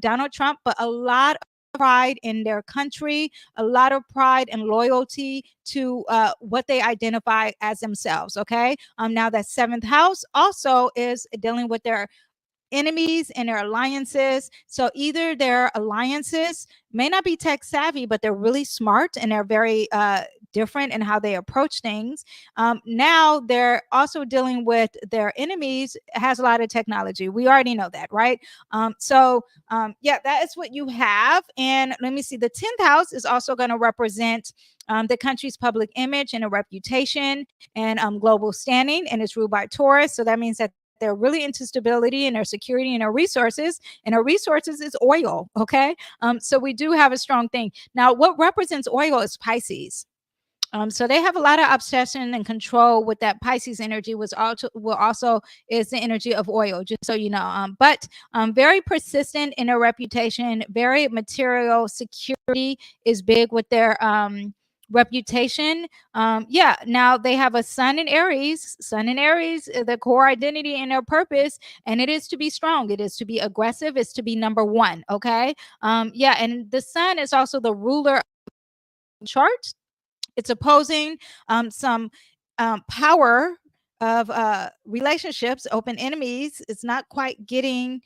Speaker 1: Donald Trump, but a lot pride in their country, a lot of pride and loyalty to what they identify as themselves. Okay. Now that seventh house also is dealing with their enemies and their alliances. So either their alliances may not be tech savvy, but they're really smart and they're very different in how they approach things. Now they're also dealing with their enemies, has a lot of technology. We already know that, right? Yeah, that is what you have. And let me see, the 10th house is also going to represent the country's public image and a reputation and global standing, and it's ruled by Taurus. So that means that they're really into stability and their security and their resources. And our resources is oil. Okay. So we do have a strong thing. Now, what represents oil is Pisces. So they have a lot of obsession and control with that Pisces energy, was also is the energy of oil, just so you know. But very persistent in their reputation, very material. Security is big with their reputation. Yeah, now they have a sun in Aries. Sun in Aries, the core identity and their purpose, and it is to be strong. It is to be aggressive. It's to be number one. Okay. Yeah, and the sun is also the ruler of the chart. It's opposing some power of relationships, open enemies. It's not quite getting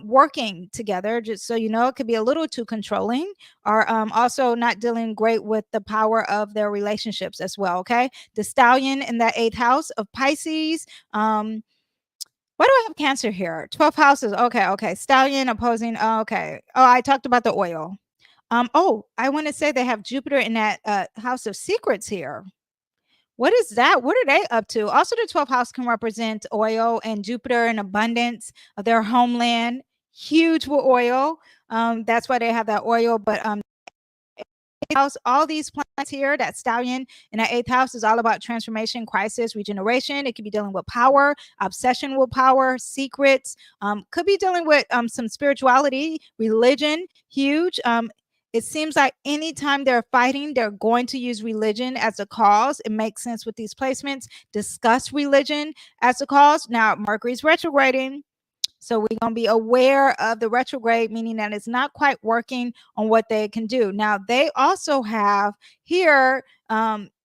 Speaker 1: working together. Just so you know, it could be a little too controlling, or also not dealing great with the power of their relationships as well. Okay. The stallion in that eighth house of Pisces. Why do I have Cancer here? 12 houses. Okay. Okay. Stallion opposing. Oh, okay. Oh, I talked about the oil. Oh, I want to say they have Jupiter in that house of secrets here. What is that? What are they up to? Also, the 12th house can represent oil and Jupiter and abundance of their homeland. Huge with oil. That's why they have that oil. But house, all these planets here, that stallion in that eighth house is all about transformation, crisis, regeneration. It could be dealing with power, obsession with power, secrets. Could be dealing with some spirituality, religion. Huge. It seems like anytime they're fighting, they're going to use religion as a cause. It makes sense with these placements. Discuss religion as a cause. Now, Mercury's retrograding. So we're going to be aware of the retrograde, meaning that it's not quite working on what they can do. Now, they also have here,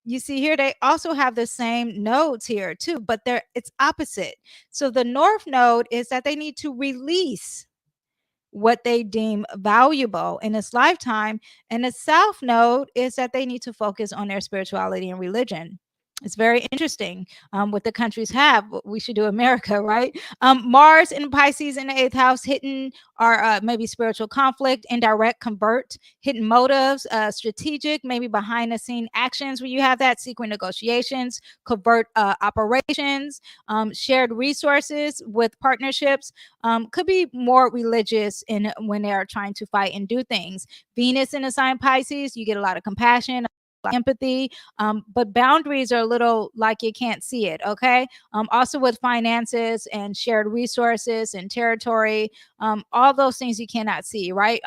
Speaker 1: you see here, they also have the same nodes here too, but it's opposite. So the north node is that they need to release what they deem valuable in this lifetime. And the south node is that they need to focus on their spirituality and religion. It's very interesting what the countries have. We should do America, right? Mars in Pisces in the eighth house, hidden are maybe spiritual conflict, indirect convert, hidden motives, strategic, maybe behind the scene actions where you have that, secret negotiations, covert operations, shared resources with partnerships, could be more religious in when they are trying to fight and do things. Venus in the sign Pisces, you get a lot of compassion, empathy, but boundaries are a little like you can't see it. Okay. Also with finances and shared resources and territory, all those things you cannot see, right?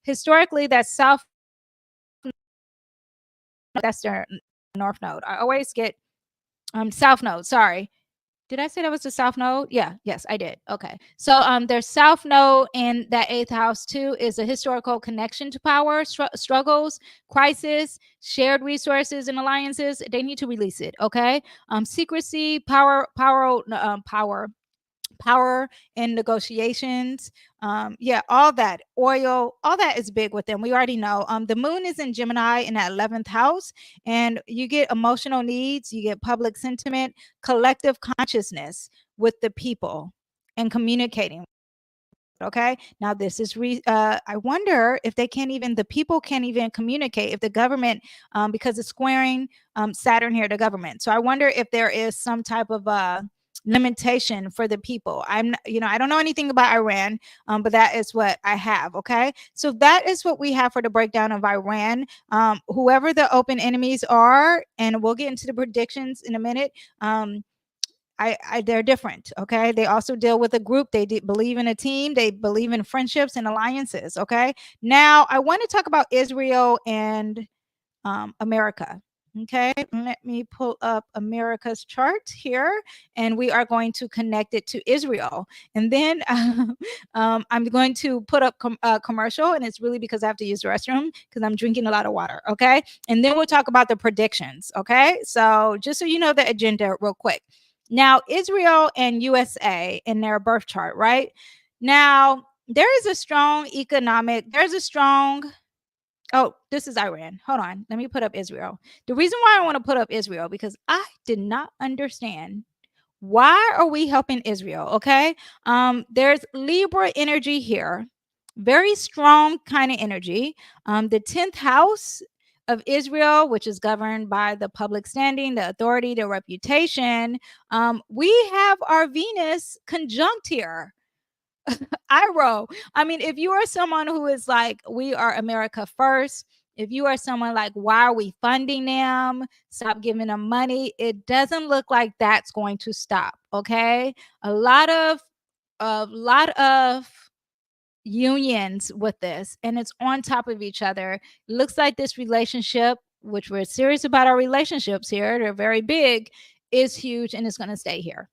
Speaker 1: Historically, that's south, that's their north node. I always get south node. Sorry, did I say that was the south node? Yeah, yes, I did. Okay. So their south node in that eighth house too is a historical connection to power, struggles, crisis, shared resources and alliances. They need to release it. Okay. Secrecy, power and negotiations. Yeah, all that oil, all that is big with them. We already know. The moon is in Gemini in that 11th house, and you get emotional needs, you get public sentiment, collective consciousness with the people and communicating. Okay. Now this is I wonder if they can't even, the people can't even communicate, if the government, because it's squaring Saturn here, the government. So I wonder if there is some type of limitation for the people. I don't know anything about Iran, but that is what I have. Okay. So that is what we have for the breakdown of Iran. Whoever the open enemies are, and we'll get into the predictions in a minute. They're different. Okay. They also deal with a group. They believe in a team. They believe in friendships and alliances. Okay. Now I want to talk about Israel and America. Okay, let me pull up America's chart here, and we are going to connect it to Israel. And then I'm going to put up a commercial, and it's really because I have to use the restroom because I'm drinking a lot of water. Okay, and then we'll talk about the predictions. Okay, so just so you know the agenda, real quick. Now, Israel and USA in their birth chart, right? Now, there is a strong economic, there's a strong Oh, this is Iran. Hold on. Let me put up Israel. The reason why I want to put up Israel because I did not understand why are we helping Israel, okay? There's Libra energy here. Very strong kind of energy. The 10th house of Israel, which is governed by the public standing, the authority, the reputation. We have our Venus conjunct here. I mean, if you are someone who is like, we are America first, if you are someone like, why are we funding them? Stop giving them money. It doesn't look like that's going to stop. Okay. A lot of unions with this, and it's on top of each other. It looks like this relationship, which we're serious about our relationships here, they're very big, is huge and it's going to stay here.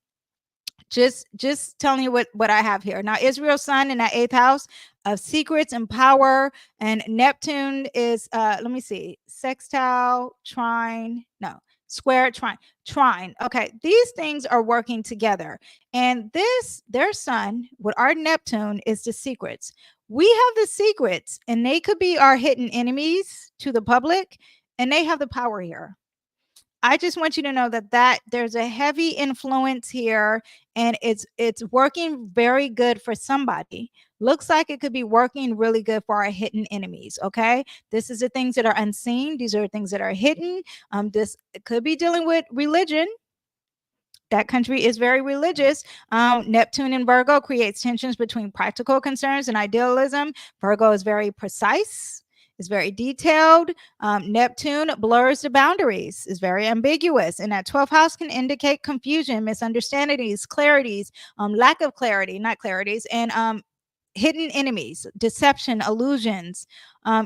Speaker 1: Just telling you what I have here. Now, Israel's sun in that 8th house of secrets and power, and Neptune is let me see, sextile, trine, no, square, trine. Okay, these things are working together, and this their sun with our Neptune is the secrets. We have the secrets, and they could be our hidden enemies to the public, and they have the power here. I just want you to know that there's a heavy influence here, and it's working very good for somebody. Looks like it could be working really good for our hidden enemies. Okay, this is the things that are unseen. These are things that are hidden. This could be dealing with religion. That country is very religious. Neptune in Virgo creates tensions between practical concerns and idealism. Virgo is very precise, is very detailed. Neptune blurs the boundaries, is very ambiguous. And that 12th house can indicate confusion, misunderstandings, clarities, lack of clarity, not clarities, and hidden enemies, deception, illusions.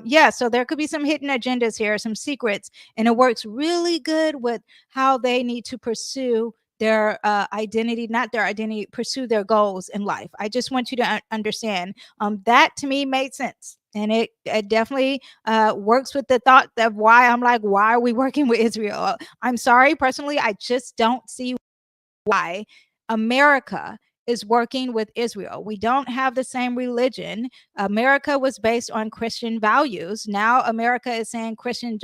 Speaker 1: Yeah, so there could be some hidden agendas here, some secrets, and it works really good with how they need to pursue their identity, not their identity, pursue their goals in life. I just want you to understand that to me made sense. And it definitely works with the thought of why I'm like, why are we working with Israel? I'm sorry, personally, I just don't see why America is working with Israel. We don't have the same religion. America was based on Christian values. Now America is saying Christian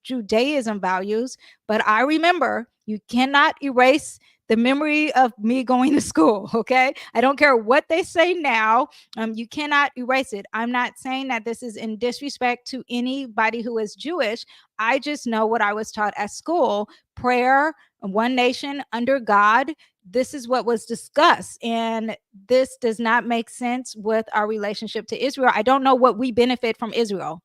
Speaker 1: Judaism values. But I remember, you cannot erase the memory of me going to school. Okay, I don't care what they say now. You cannot erase it. I'm not saying that this is in disrespect to anybody who is Jewish. I just know what I was taught at school. Prayer, one nation under God. This is what was discussed. And this does not make sense with our relationship to Israel. I don't know what we benefit from Israel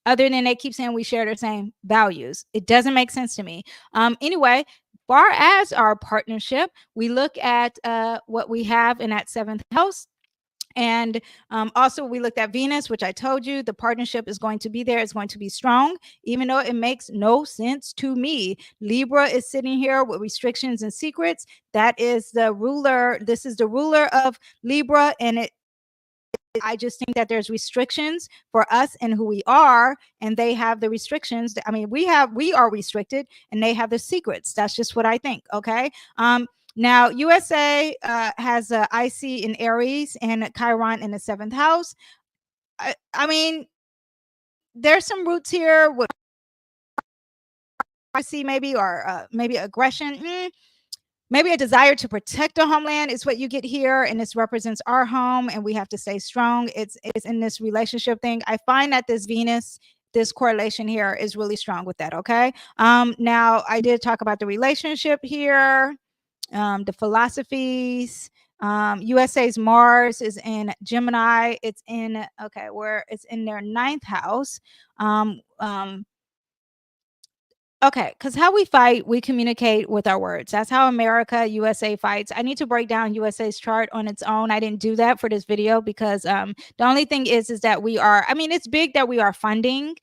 Speaker 1: other than they keep saying we share the same values. It doesn't make sense to me. Anyway, far as our partnership, we look at what we have in that 7th house. And also, we looked at Venus, which I told you the partnership is going to be there. It's going to be strong, even though it makes no sense to me. Libra is sitting here with restrictions and secrets. That is the ruler. This is the ruler of Libra. And I just think that there's restrictions for us and who we are, and they have the restrictions. I mean, we are restricted, and they have the secrets. That's just what I think. Okay. Now, USA has IC in Aries and Chiron in the 7th house. I mean, there's some roots here with IC maybe, or maybe aggression. Maybe a desire to protect the homeland is what you get here, and this represents our home, and we have to stay strong. It's in this relationship thing. I find that this Venus, this correlation here is really strong with that. Okay. Now I did talk about the relationship here, the philosophies. USA's Mars is in Gemini. It's in where it's in their 9th house. Okay, because how we fight, we communicate with our words. That's how America, USA fights. I need to break down USA's chart on its own. I didn't do that for this video because the only thing is that we are. I mean, it's big that we are funding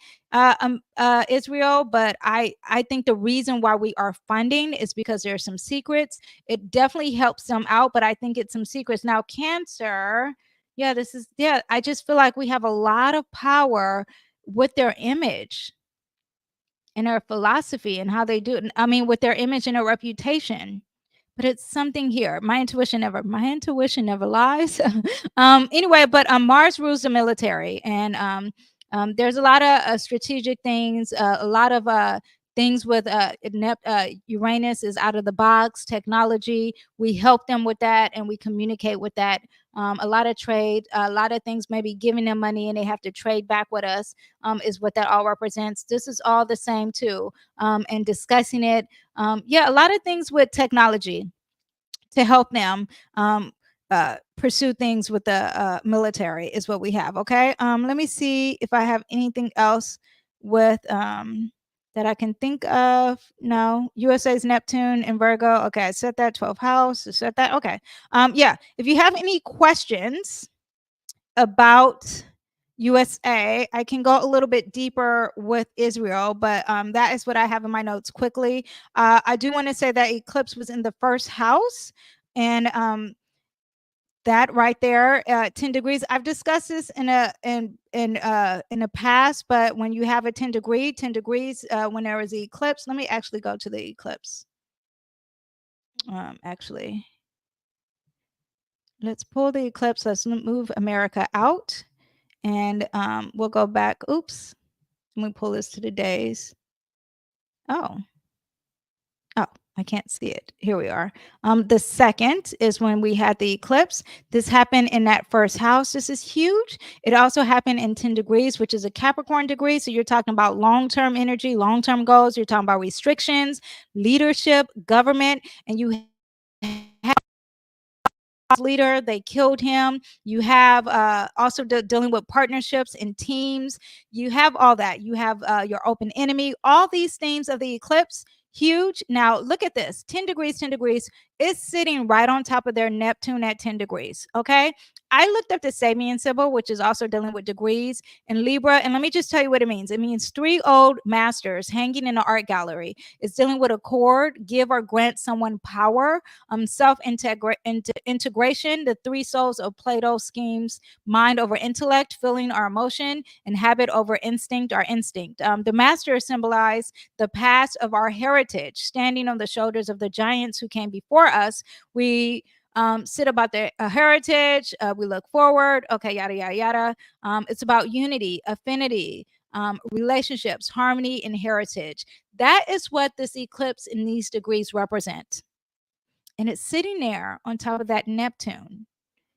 Speaker 1: Israel, but I think the reason why we are funding is because there are some secrets. It definitely helps them out, but I think it's some secrets. Now, Cancer, yeah, this is yeah. I just feel like we have a lot of power with their image and their philosophy and how they do it. I mean, with their image and their reputation. But it's something here. My intuition never lies. Anyway, but Mars rules the military, and there's a lot of strategic things, a lot of things with Uranus is out of the box technology. We help them with that, and we communicate with that. A lot of trade, a lot of things, maybe giving them money and they have to trade back with us, is what that all represents. This is all the same too, and discussing it. Yeah, a lot of things with technology to help them pursue things with the military is what we have. Okay. Let me see if I have anything else with that I can think of. No, USA's Neptune in Virgo. Okay, I said that 12th house. I said that. Okay. Yeah. If you have any questions about USA, I can go a little bit deeper with Israel, but that is what I have in my notes quickly. I do want to say that eclipse was in the first house, and that right there, 10 degrees. I've discussed this in the past, but when you have a 10 degrees, when there is the eclipse, let me actually go to the eclipse. Actually, let's pull the eclipse. Let's move America out. And we'll go back. Oops. Let me pull this to the days. Oh, oh, I can't see it. Here we are. The second is when we had the eclipse. This happened in that first house. This is huge. It also happened in 10 degrees, which is a Capricorn degree. So you're talking about long-term energy, long-term goals. You're talking about restrictions, leadership, government, and you have leader, they killed him. You have also dealing with partnerships and teams. You have all that. You have your open enemy. All these themes of the eclipse, huge. Now look at this. 10 degrees, 10 degrees is sitting right on top of their Neptune at 10 degrees. Okay, I looked up the Sabian symbol, which is also dealing with degrees in Libra, and let me just tell you what it means. It means three old masters hanging in an art gallery. It's dealing with a cord, give or grant someone power, integration, the three souls of Plato schemes: mind over intellect, feeling or emotion, and habit over instinct or instinct. The master symbolized the past of our heritage, standing on the shoulders of the giants who came before us. We sit about the heritage. We look forward. Okay, yada yada yada. It's about unity, affinity, relationships, harmony, and heritage. That is what this eclipse in these degrees represent. And it's sitting there on top of that Neptune.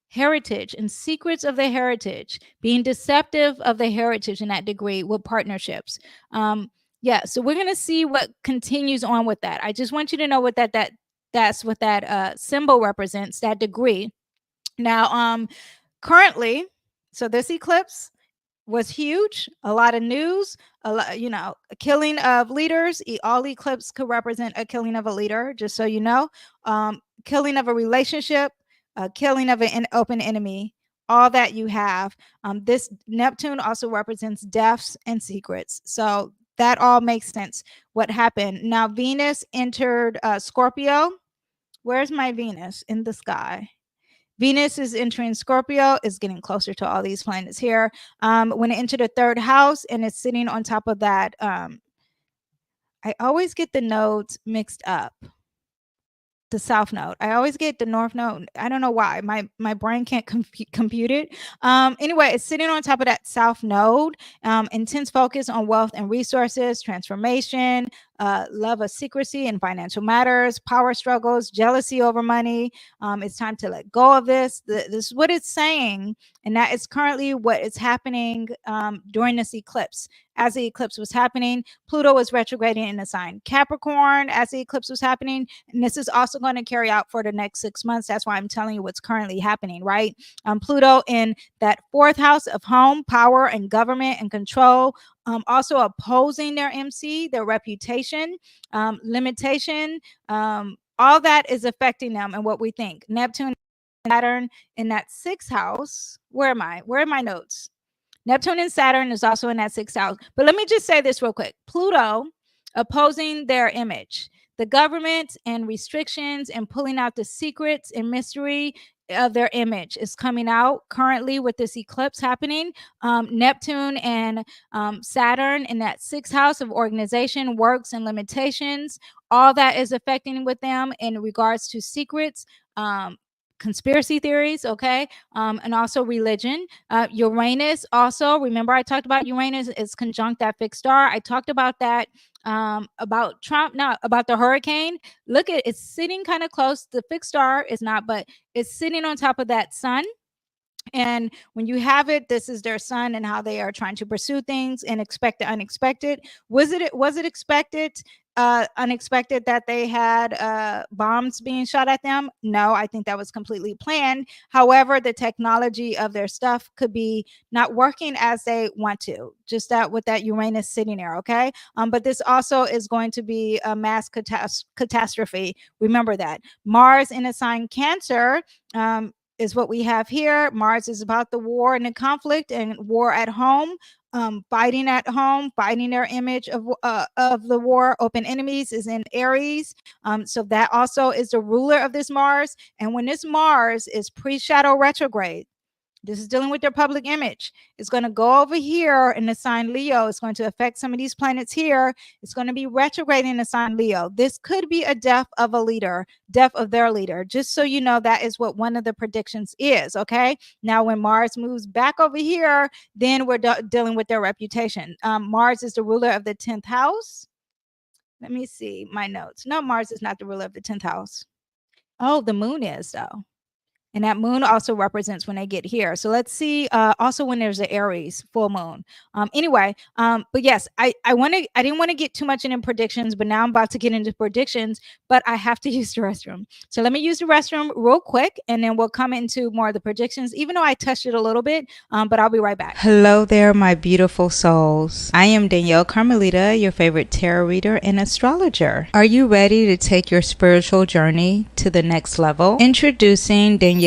Speaker 1: Heritage and secrets of the heritage, being deceptive of the heritage in that degree with partnerships. Yeah, so we're gonna see what continues on with that. I just want you to know what that's what that symbol represents, that degree. Now, currently, so this eclipse was huge, a lot of news, a lot, a killing of leaders. All eclipse could represent a killing of a leader, just so you know. Killing of a relationship, killing of an open enemy, all that you have. This Neptune also represents deaths and secrets. So that all makes sense what happened. Now, Venus entered Scorpio. Where's my Venus in the sky? Venus is entering Scorpio, is getting closer to all these planets here. When it entered the third house and it's sitting on top of that, I always get the nodes mixed up. The south node. I always get the north node. I don't know why. My brain can't compute it. Anyway, it's sitting on top of that south node. Intense focus on wealth and resources, transformation, love of secrecy and financial matters, power struggles, jealousy over money. It's time to let go of this. This is what it's saying, and that is currently what is happening during this eclipse. As the eclipse was happening, Pluto was retrograding in the sign Capricorn as the eclipse was happening. And this is also going to carry out for the next 6 months. That's why I'm telling you what's currently happening, right? Pluto in that fourth house of home, power, and government and control. also opposing their MC, their reputation, limitation. All that is affecting them and what we think. Neptune, Saturn in that sixth house. Where am I? Where are my notes? Neptune and Saturn is also in that sixth house. But let me just say this real quick. Pluto opposing their image, the government and restrictions and pulling out the secrets and mystery of their image is coming out currently with this eclipse happening. Neptune and Saturn in that sixth house of organization, works, and limitations. All that is affecting with them in regards to secrets, conspiracy theories, okay, and also religion. Uranus also, remember I talked about Uranus is conjunct that fixed star. I talked about that, about Trump, not about the hurricane. Look at it's sitting kind of close. The fixed star is not, but it's sitting on top of that sun. And when you have it, this is their sun and how they are trying to pursue things and expect the unexpected. Was it expected, unexpected that they had bombs being shot at them? No, I think that was completely planned. However, the technology of their stuff could be not working as they want to. Just that with that Uranus sitting there, okay? But this also is going to be a mass catastrophe. Remember that. Mars in a sign Cancer, is what we have here. Mars is about the war and the conflict and war at home, fighting at home, fighting their image of the war. Open enemies is in Aries. So that also is the ruler of this Mars. And when this Mars is pre-shadow retrograde, this is dealing with their public image. It's going to go over here in the sign Leo. It's going to affect some of these planets here. It's going to be retrograding in the sign Leo. This could be a death of a leader, death of their leader. Just so you know, that is what one of the predictions is. Okay. Now, when Mars moves back over here, then we're dealing with their reputation. Mars is the ruler of the 10th house. Let me see my notes. No, Mars is not the ruler of the 10th house. Oh, the moon is, though. And that moon also represents when they get here. So let's see. Also, when there's an Aries full moon. But yes, I didn't want to get too much into predictions, but now I'm about to get into predictions. But I have to use the restroom. So let me use the restroom real quick, and then we'll come into more of the predictions. Even though I touched it a little bit, but I'll be right back.
Speaker 2: Hello there, my beautiful souls. I am Danielle Carmelita, your favorite tarot reader and astrologer. Are you ready to take your spiritual journey to the next level? Introducing Danielle's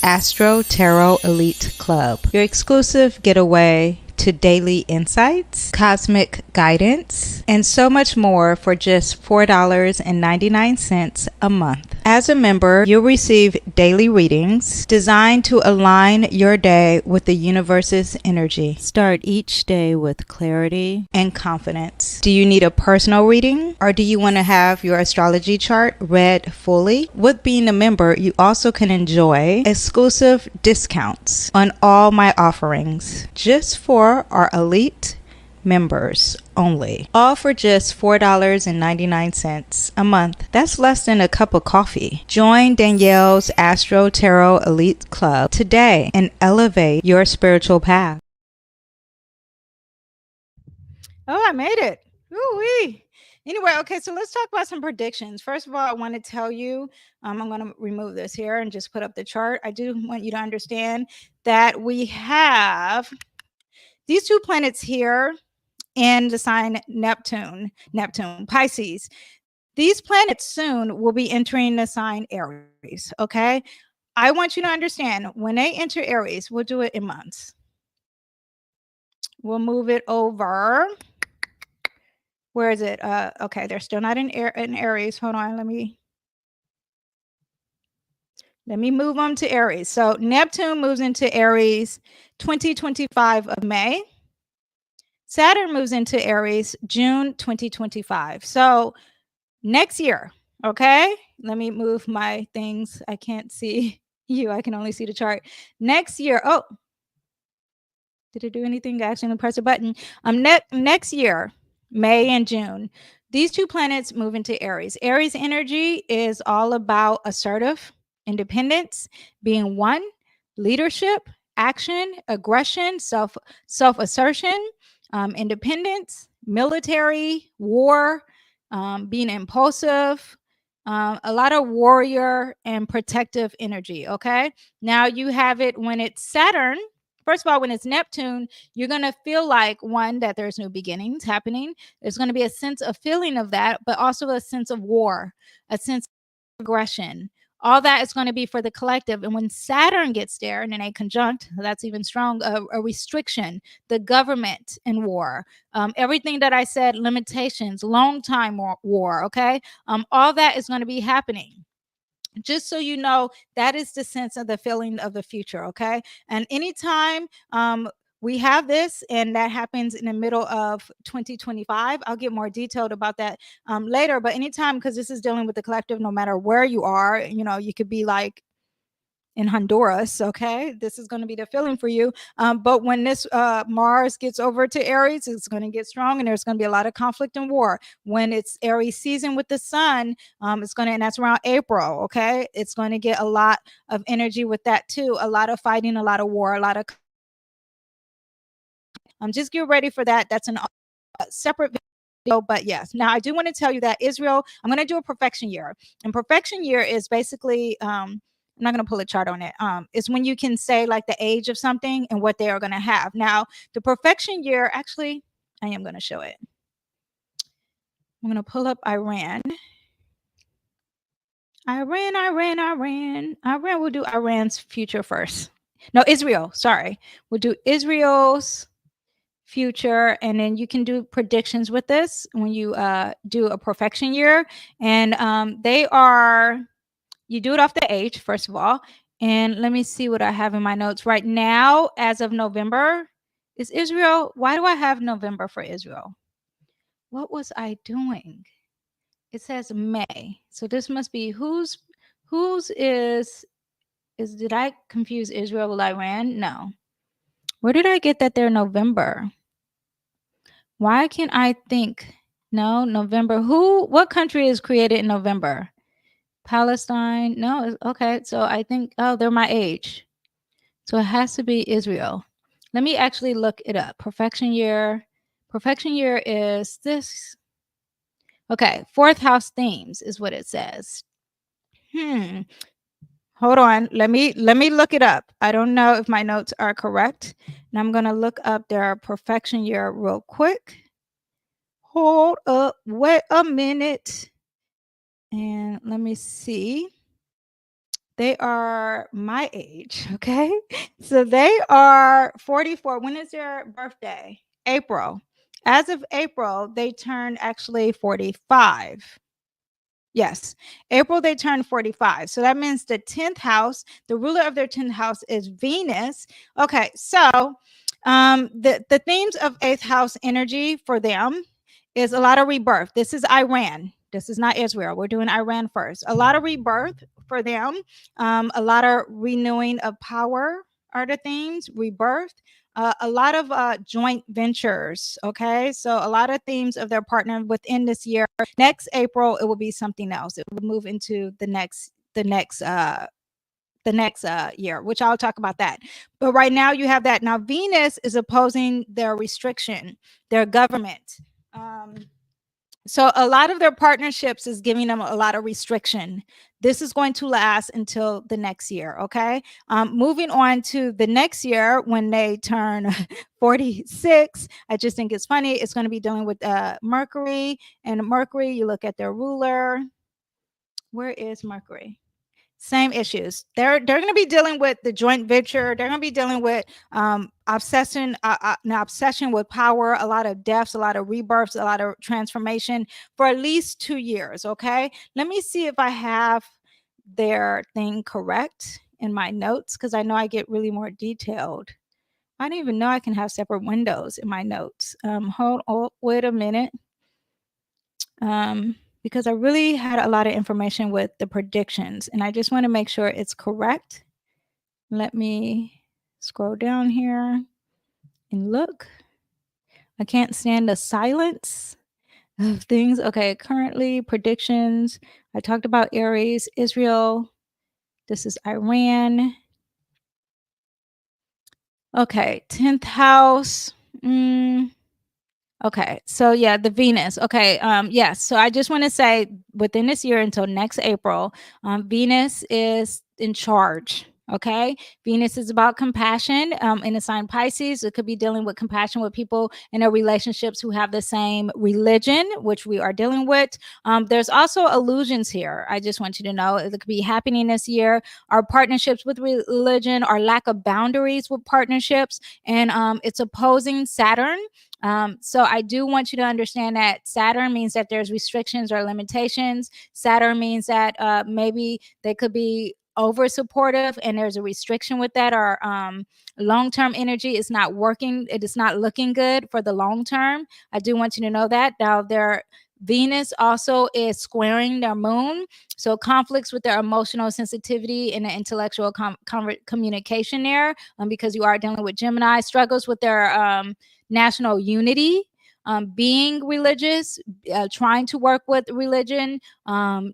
Speaker 2: Astro Tarot Elite Club, your exclusive getaway to daily insights, cosmic guidance, and so much more for just $4.99 a month. As a member, you'll receive daily readings designed to align your day with the universe's energy. Start each day with clarity and confidence. Do you need a personal reading, or do you want to have your astrology chart read fully? With being a member, you also can enjoy exclusive discounts on all my offerings just for our elite members only, all for just $4.99 a month. That's less than a cup of coffee. Join Danielle's Astro Tarot Elite Club today and elevate your spiritual path.
Speaker 1: Oh, I made it. Ooh-wee. Anyway, okay, so let's talk about some predictions. First of all, I want to tell you, I'm going to remove this here and just put up the chart. I do want you to understand that we have these two planets here in the sign Neptune, Pisces. These planets soon will be entering the sign Aries, okay? I want you to understand, when they enter Aries, we'll do it in months. We'll move it over. Where is it? Okay, they're still not in Aries. Hold on, let me move them to Aries. So Neptune moves into Aries 2025 of May. Saturn moves into Aries June 2025. So next year, okay? Let me move my things. I can't see you. I can only see the chart. Next year. Oh, did it do anything? I actually press a button. Next year, May and June, these two planets move into Aries. Aries energy is all about assertive, independence, being one, leadership, action, aggression, self-assertion, independence, military, war, being impulsive, a lot of warrior and protective energy. Okay. Now you have it when it's Saturn. first of all, when it's Neptune, you're going to feel like, one, that there's new beginnings happening. There's going to be a sense of feeling of that, but also a sense of war, a sense of aggression. All that is going to be for the collective. And when Saturn gets there and in a conjunct, that's even strong, a restriction, the government in war, everything that I said, limitations, long time war, okay? All that is going to be happening. Just so you know, that is the sense of the feeling of the future, okay? And anytime we have this and that happens in the middle of 2025, I'll get more detailed about that later. But anytime, because this is dealing with the collective, no matter where you are, you know, you could be like in Honduras, okay? This is going to be the feeling for you. But when this Mars gets over to Aries, it's going to get strong and there's going to be a lot of conflict and war. When it's Aries season with the sun, it's going to, and that's around April, okay? It's going to get a lot of energy with that too. A lot of fighting, a lot of war, a lot of just get ready for that. That's a separate video, but yes. Now I do want to tell you that Israel, I'm going to do a perfection year. And perfection year is basically I'm not going to pull a chart on it. It's when you can say like the age of something and what they are going to have. Now, the perfection year, actually, I am going to show it. I'm going to pull up Iran. Iran. We'll do Iran's future first. No, Israel. Sorry. We'll do Israel's future, and then you can do predictions with this when you do a perfection year. And they are, you do it off the age, first of all. And let me see what I have in my notes right now. As of November, is Israel, why do I have November for Israel? What was I doing? It says May, so this must be whose is did I confuse Israel with Iran? No. Where did I get that they're November? Why can't I think? No, November. What country is created in November? Palestine. No, okay. So I think, oh, they're my age. So it has to be Israel. Let me actually look it up. Perfection year. Perfection year is this. Okay, fourth house themes is what it says. Hold on. Let me look it up. I don't know if my notes are correct. And I'm going to look up their perfection year real quick. Hold up. Wait a minute. And let me see. They are my age, okay? So they are 44. When is their birthday? April. As of April, they turned actually 45. Yes, April they turn 45. So that means the 10th house, the ruler of their 10th house is Venus. Okay, so the themes of 8th house energy for them is a lot of rebirth. This is Iran. This is not Israel. We're doing Iran first. A lot of rebirth for them. A lot of renewing of power are the themes, rebirth. A lot of joint ventures. Okay, so a lot of themes of their partner within this year. Next April, it will be something else. It will move into the next year, which I'll talk about that. But right now, you have that. Now, Venus is opposing their restriction, their government. So a lot of their partnerships is giving them a lot of restriction. This is going to last until the next year, okay? Moving on to the next year when they turn 46, I just think it's funny. It's going to be dealing with Mercury. And Mercury, you look at their ruler. Where is Mercury? Same issues. They're going to be dealing with the joint venture. They're going to be dealing with obsession with power, a lot of deaths, a lot of rebirths, a lot of transformation for at least 2 years. Okay. Let me see if I have their thing correct in my notes, because I know I get really more detailed. I don't even know I can have separate windows in my notes. Wait a minute. Because I really had a lot of information with the predictions, and I just want to make sure it's correct. Let me scroll down here and look. I can't stand the silence of things. Okay, currently predictions. I talked about Aries, Israel. This is Iran. Okay, 10th house. Okay, so yeah, the Venus. Okay, yes. So I just want to say within this year until next April, Venus is in charge. Okay. Venus is about compassion in the sign Pisces. It could be dealing with compassion with people in their relationships who have the same religion, which we are dealing with. There's also illusions here. I just want you to know it could be happening this year. Our partnerships with religion, our lack of boundaries with partnerships, and it's opposing Saturn. So I do want you to understand that Saturn means that there's restrictions or limitations. Saturn means that maybe they could be over supportive and there's a restriction with that, or long-term energy is not working. It is not looking good for the long term. I do want you to know that. Now their Venus also is squaring their moon, so conflicts with their emotional sensitivity and the intellectual communication there, because you are dealing with Gemini. Struggles with their national unity, being religious, trying to work with religion,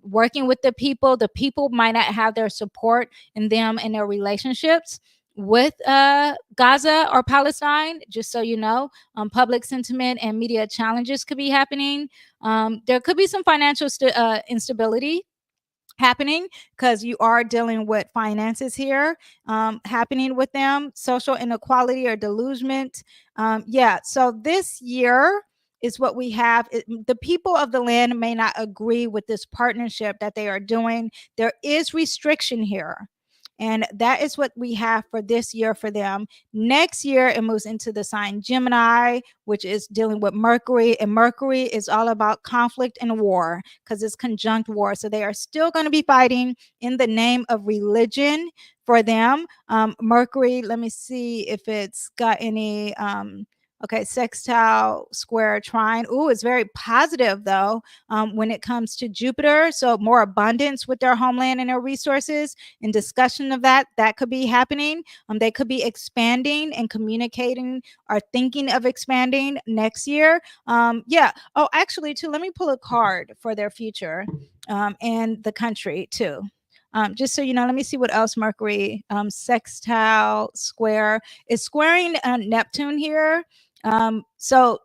Speaker 1: working with the people. The people might not have their support in them and their relationships with Gaza or Palestine, just so you know. Public sentiment and media challenges could be happening. There could be some financial instability happening because you are dealing with finances here, happening with them, social inequality or delusionment. Yeah, so this year is what we have. The people of the land may not agree with this partnership that they are doing. There is restriction here. And that is what we have for this year for them. Next year, it moves into the sign Gemini, which is dealing with Mercury. And Mercury is all about conflict and war because it's conjunct war. So they are still going to be fighting in the name of religion for them. Mercury, let me see if it's got any. Okay, sextile, square, trine. Ooh, it's very positive though when it comes to Jupiter. So more abundance with their homeland and their resources. In discussion of that could be happening. They could be expanding and communicating or thinking of expanding next year. Yeah. Oh, actually, too, let me pull a card for their future and the country too. Just so you know, let me see what else Mercury sextile square is squaring Neptune here. So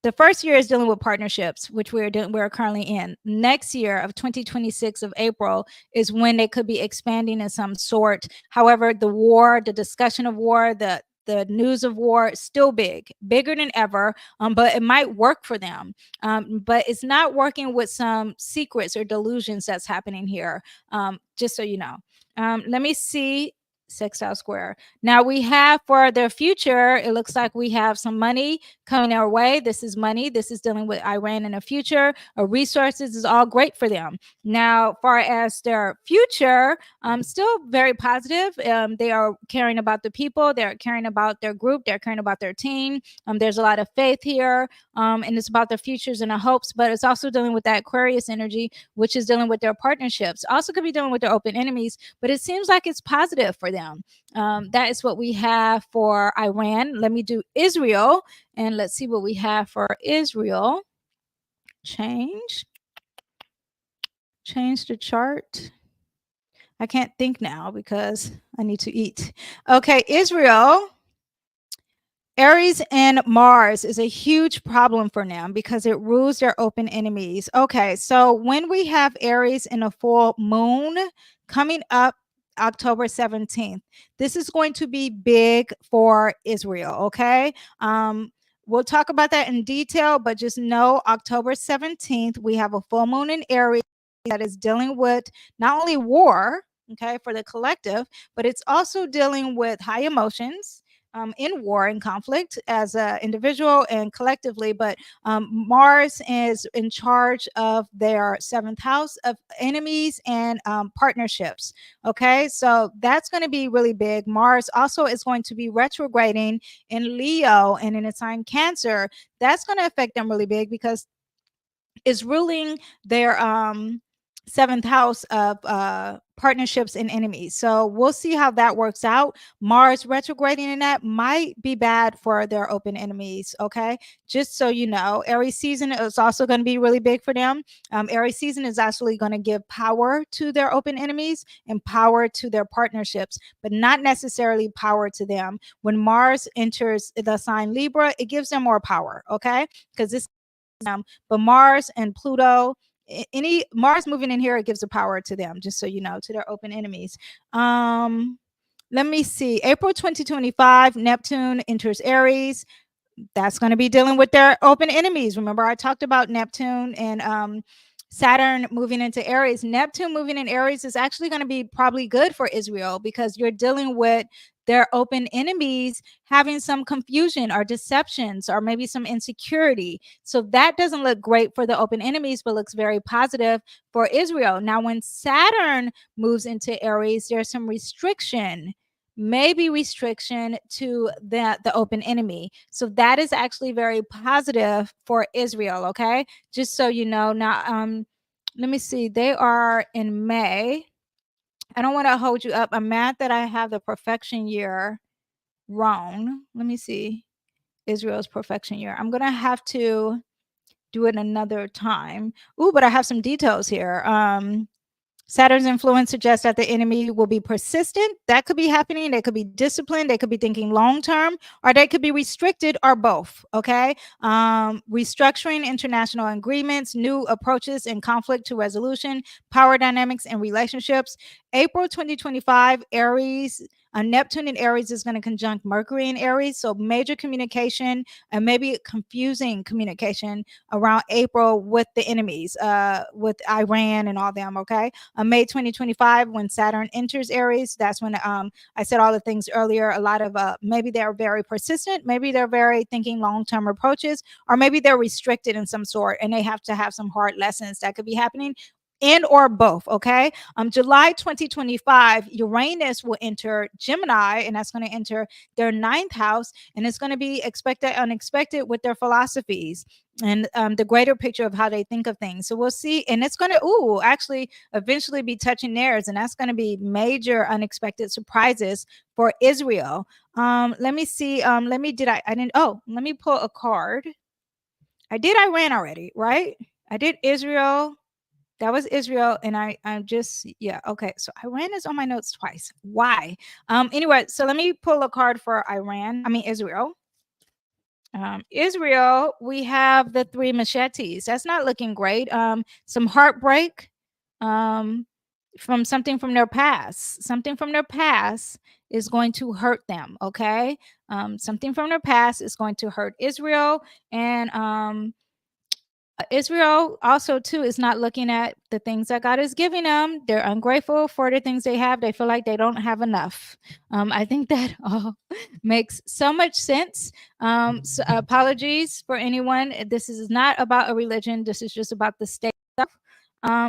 Speaker 1: the first year is dealing with partnerships, which we're currently in. Next year of 2026 of April is when they could be expanding in some sort. However, the war, the discussion of war, the news of war is still bigger than ever, but it might work for them. But it's not working with some secrets or delusions that's happening here, just so you know. Let me see sextile square. Now we have for their future, it looks like we have some money coming our way. This is money. This is dealing with Iran in the future. Resources is all great for them. Now, far as their future, still very positive. They are caring about the people. They're caring about their group. They're caring about their team. There's a lot of faith here, and it's about their futures and their hopes. But it's also dealing with that Aquarius energy, which is dealing with their partnerships. Also could be dealing with their open enemies. But it seems like it's positive for them. That is what we have for Iran. Let me do Israel, and let's see what we have for Israel. Change the chart. I can't think now because I need to eat. Okay, Israel. Aries and Mars is a huge problem for them because it rules their open enemies. Okay, so when we have Aries in a full moon coming up October 17th, this is going to be big for Israel. Okay, we'll talk about that in detail, but just know October 17th, we have a full moon in Aries that is dealing with not only war, okay, for the collective, but it's also dealing with high emotions in war and conflict as an individual and collectively. But Mars is in charge of their seventh house of enemies and partnerships. Okay, so that's going to be really big. Mars also is going to be retrograding in Leo and in a sign Cancer. That's going to affect them really big because it's ruling their seventh house of partnerships and enemies. So we'll see how that works out. Mars retrograding in that might be bad for their open enemies. Okay, just so you know, Aries season is also going to be really big for them. Aries season is actually going to give power to their open enemies and power to their partnerships, but not necessarily power to them. When Mars enters the sign Libra, it gives them more power. Okay, because this but Mars and Pluto, any Mars moving in here, it gives the power to them, just so you know, to their open enemies. let me see. April 2025, Neptune enters Aries. That's going to be dealing with their open enemies. Remember, I talked about Neptune and Saturn moving into Aries. Neptune moving in Aries is actually going to be probably good for Israel because you're dealing with their open enemies having some confusion or deceptions or maybe some insecurity. So that doesn't look great for the open enemies, but looks very positive for Israel. Now, when Saturn moves into Aries, there's some restriction, maybe restriction to the open enemy. So that is actually very positive for Israel. Okay, just so you know. Now, let me see. They are in May. I don't want to hold you up. I'm mad that I have the perfection year wrong. Let me see. Israel's perfection year. I'm gonna have to do it another time. Ooh, but I have some details here. Saturn's influence suggests that the enemy will be persistent. That could be happening. They could be disciplined. They could be thinking long term, or they could be restricted, or both. Okay. Restructuring international agreements, new approaches in conflict to resolution, power dynamics and relationships. April 2025, Aries. Neptune in Aries is going to conjunct Mercury in Aries. So major communication and maybe confusing communication around April with the enemies, with Iran and all them. Okay. May 2025, when Saturn enters Aries, that's when I said all the things earlier. A lot of maybe they're very persistent, maybe they're very thinking long-term approaches, or maybe they're restricted in some sort and they have to have some hard lessons that could be happening, and or both. Okay. July 2025, Uranus will enter Gemini, and that's going to enter their ninth house, and it's going to be expected unexpected with their philosophies and the greater picture of how they think of things. So we'll see, and it's going to actually eventually be touching theirs, and that's going to be major unexpected surprises for Israel. Let me see. Let me let me pull a card. I did Iran already, right? I did Israel. That was Israel, and I'm just, yeah, okay. So Iran is on my notes twice. Why? Anyway, so let me pull a card for Israel. Israel, we have the three machetes. That's not looking great. Some heartbreak, from something from their past. Something from their past is going to hurt them. Okay. Something from their past is going to hurt Israel, and Israel also too is not looking at the things that God is giving them. They're ungrateful for the things they have. They feel like they don't have enough. I think that all makes so much sense. So apologies for anyone. This is not about a religion. This is just about the state stuff.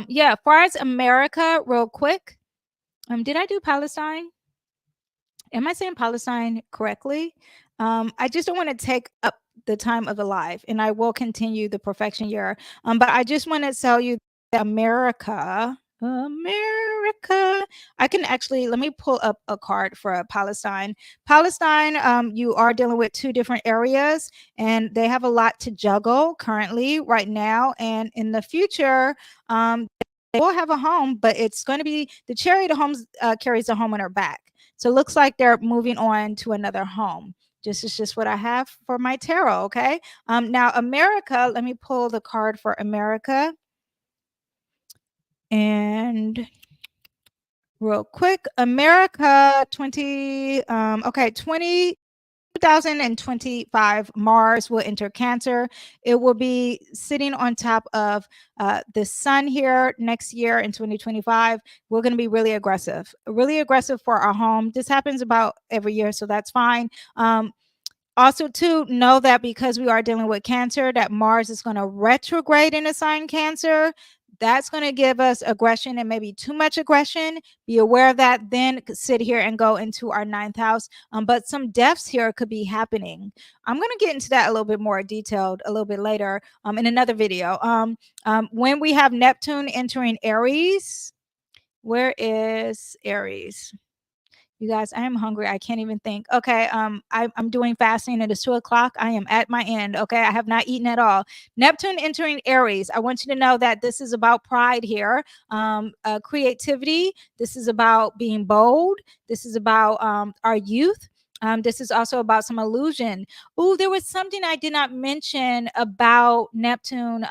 Speaker 1: Yeah, as far as America, real quick. Did I do Palestine? Am I saying Palestine correctly? I just don't want to take up the time of the live, and I will continue the perfection year. But I just want to tell you that America, I can actually, let me pull up a card for Palestine. Palestine, you are dealing with two different areas, and they have a lot to juggle currently, right now, and in the future. They will have a home, but it's going to be the chariot of homes, carries the home on her back. So it looks like they're moving on to another home. This is just what I have for my tarot. Okay. Now America, let me pull the card for America. And real quick, America 2025, Mars will enter Cancer. It will be sitting on top of the sun here next year in 2025. We're going to be really aggressive for our home. This happens about every year, so that's fine. Also, to know that because we are dealing with Cancer, that Mars is going to retrograde in the sign Cancer. That's going to give us aggression and maybe too much aggression. Be aware of that. Then sit here and go into our ninth house. But some deaths here could be happening. I'm going to get into that a little bit more detailed a little bit later in another video. When we have Neptune entering Aries, where is Aries? You guys, I am hungry. I can't even think. Okay, I'm doing fasting. It is 2 o'clock. I am at my end. Okay, I have not eaten at all. Neptune entering Aries. I want you to know that this is about pride here, creativity. This is about being bold. This is about our youth. This is also about some illusion. Oh, there was something I did not mention about Neptune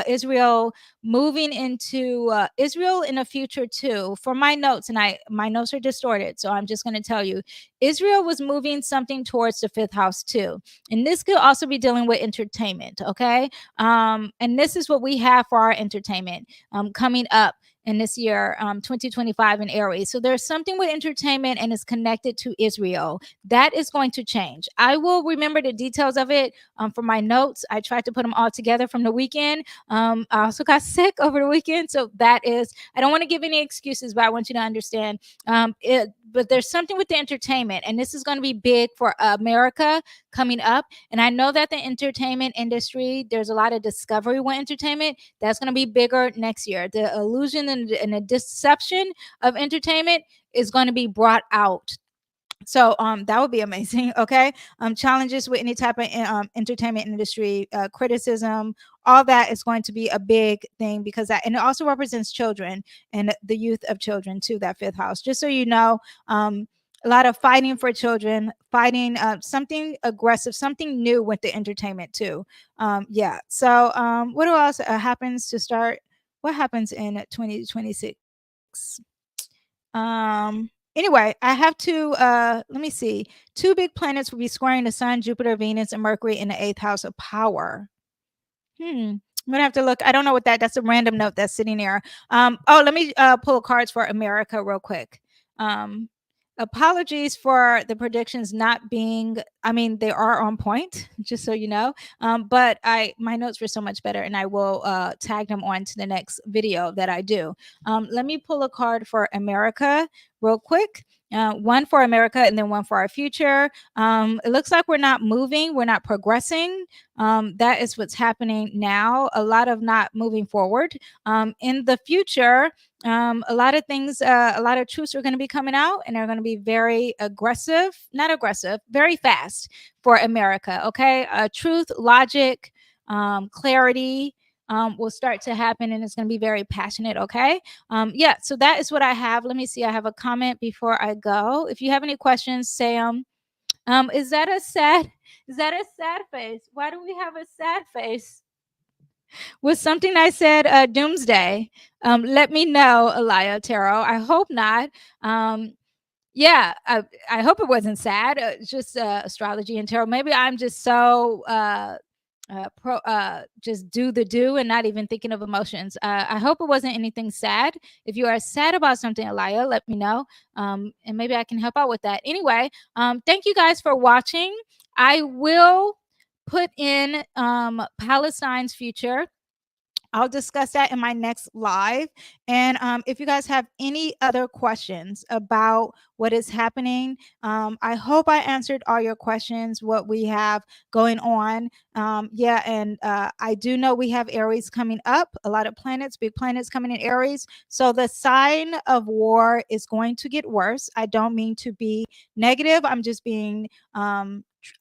Speaker 1: Israel moving into Israel in the future too. For my notes, and my notes are distorted, so I'm just going to tell you, Israel was moving something towards the fifth house too, and this could also be dealing with entertainment. Okay, and this is what we have for our entertainment coming up in this year, 2025 in Aries. So there's something with entertainment and it's connected to Israel. That is going to change. I will remember the details of it for my notes. I tried to put them all together from the weekend. I also got sick over the weekend. So that is, I don't want to give any excuses, but I want you to understand but there's something with the entertainment, and this is going to be big for America coming up. And I know that the entertainment industry, there's a lot of discovery with entertainment. That's going to be bigger next year. The illusion and the deception of entertainment is going to be brought out. So that would be amazing. Okay. Challenges with any type of entertainment industry, criticism, all that is going to be a big thing, because that, and it also represents children and the youth of children too, that fifth house. Just so you know, a lot of fighting for children, fighting something aggressive, something new with the entertainment too. Yeah. So what else happens to start? What happens in 2026? Anyway, I have to let me see. Two big planets will be squaring the sun, Jupiter, Venus, and Mercury in the eighth house of power. I'm gonna have to look. I don't know what that's a random note that's sitting there. Oh, let me pull cards for America real quick. Apologies for the predictions not being, I mean, they are on point, just so you know. But my notes were so much better, and I will tag them on to the next video that I do. Let me pull a card for America real quick. One for America and then one for our future. It looks like we're not moving, we're not progressing. That is what's happening now. A lot of not moving forward. In the future, a lot of things, a lot of truths are going to be coming out, and they're going to be very aggressive, not aggressive, very fast for America. Okay. Truth, logic, clarity will start to happen, and it's going to be very passionate. Okay. Yeah. So that is what I have. Let me see. I have a comment before I go. If you have any questions, say them. Is that a sad face? Why do we have a sad face? Was something I said doomsday? Let me know, Elia Tarot. I hope not. Yeah, I hope it wasn't sad. It's just astrology and tarot. Maybe I'm just so just do and not even thinking of emotions. I hope it wasn't anything sad. If you are sad about something, Elia, let me know, and maybe I can help out with that. Anyway, thank you guys for watching. I will put in Palestine's future. I'll discuss that in my next live. And if you guys have any other questions about what is happening, I hope I answered all your questions, what we have going on. Yeah, and I do know we have Aries coming up, a lot of planets, big planets coming in Aries. So the sign of war is going to get worse. I don't mean to be negative. I'm just being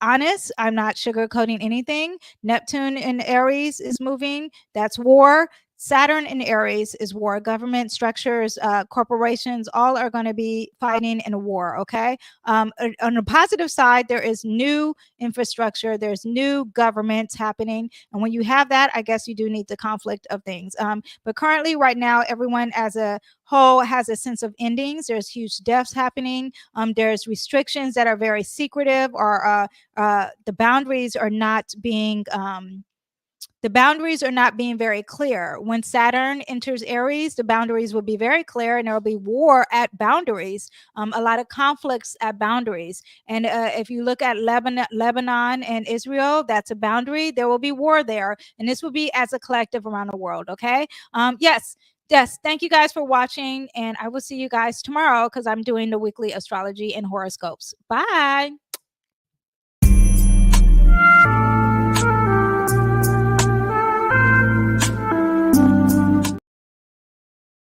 Speaker 1: honest. I'm not sugarcoating anything. Neptune in Aries is moving. That's war. Saturn in Aries is war. Government structures, corporations, all are going to be fighting in a war. Okay. On the positive side, there is new infrastructure. There's new governments happening. And when you have that, I guess you do need the conflict of things. But currently, right now, everyone as a whole has a sense of endings. There's huge deaths happening. There's restrictions that are very secretive, or the boundaries are not being very clear. When Saturn enters Aries, the boundaries will be very clear, and there will be war at boundaries, a lot of conflicts at boundaries. And if you look at Lebanon and Israel, that's a boundary. There will be war there, and this will be as a collective around the world. Okay. Yes. Thank you guys for watching, and I will see you guys tomorrow, because I'm doing the weekly astrology and horoscopes. Bye.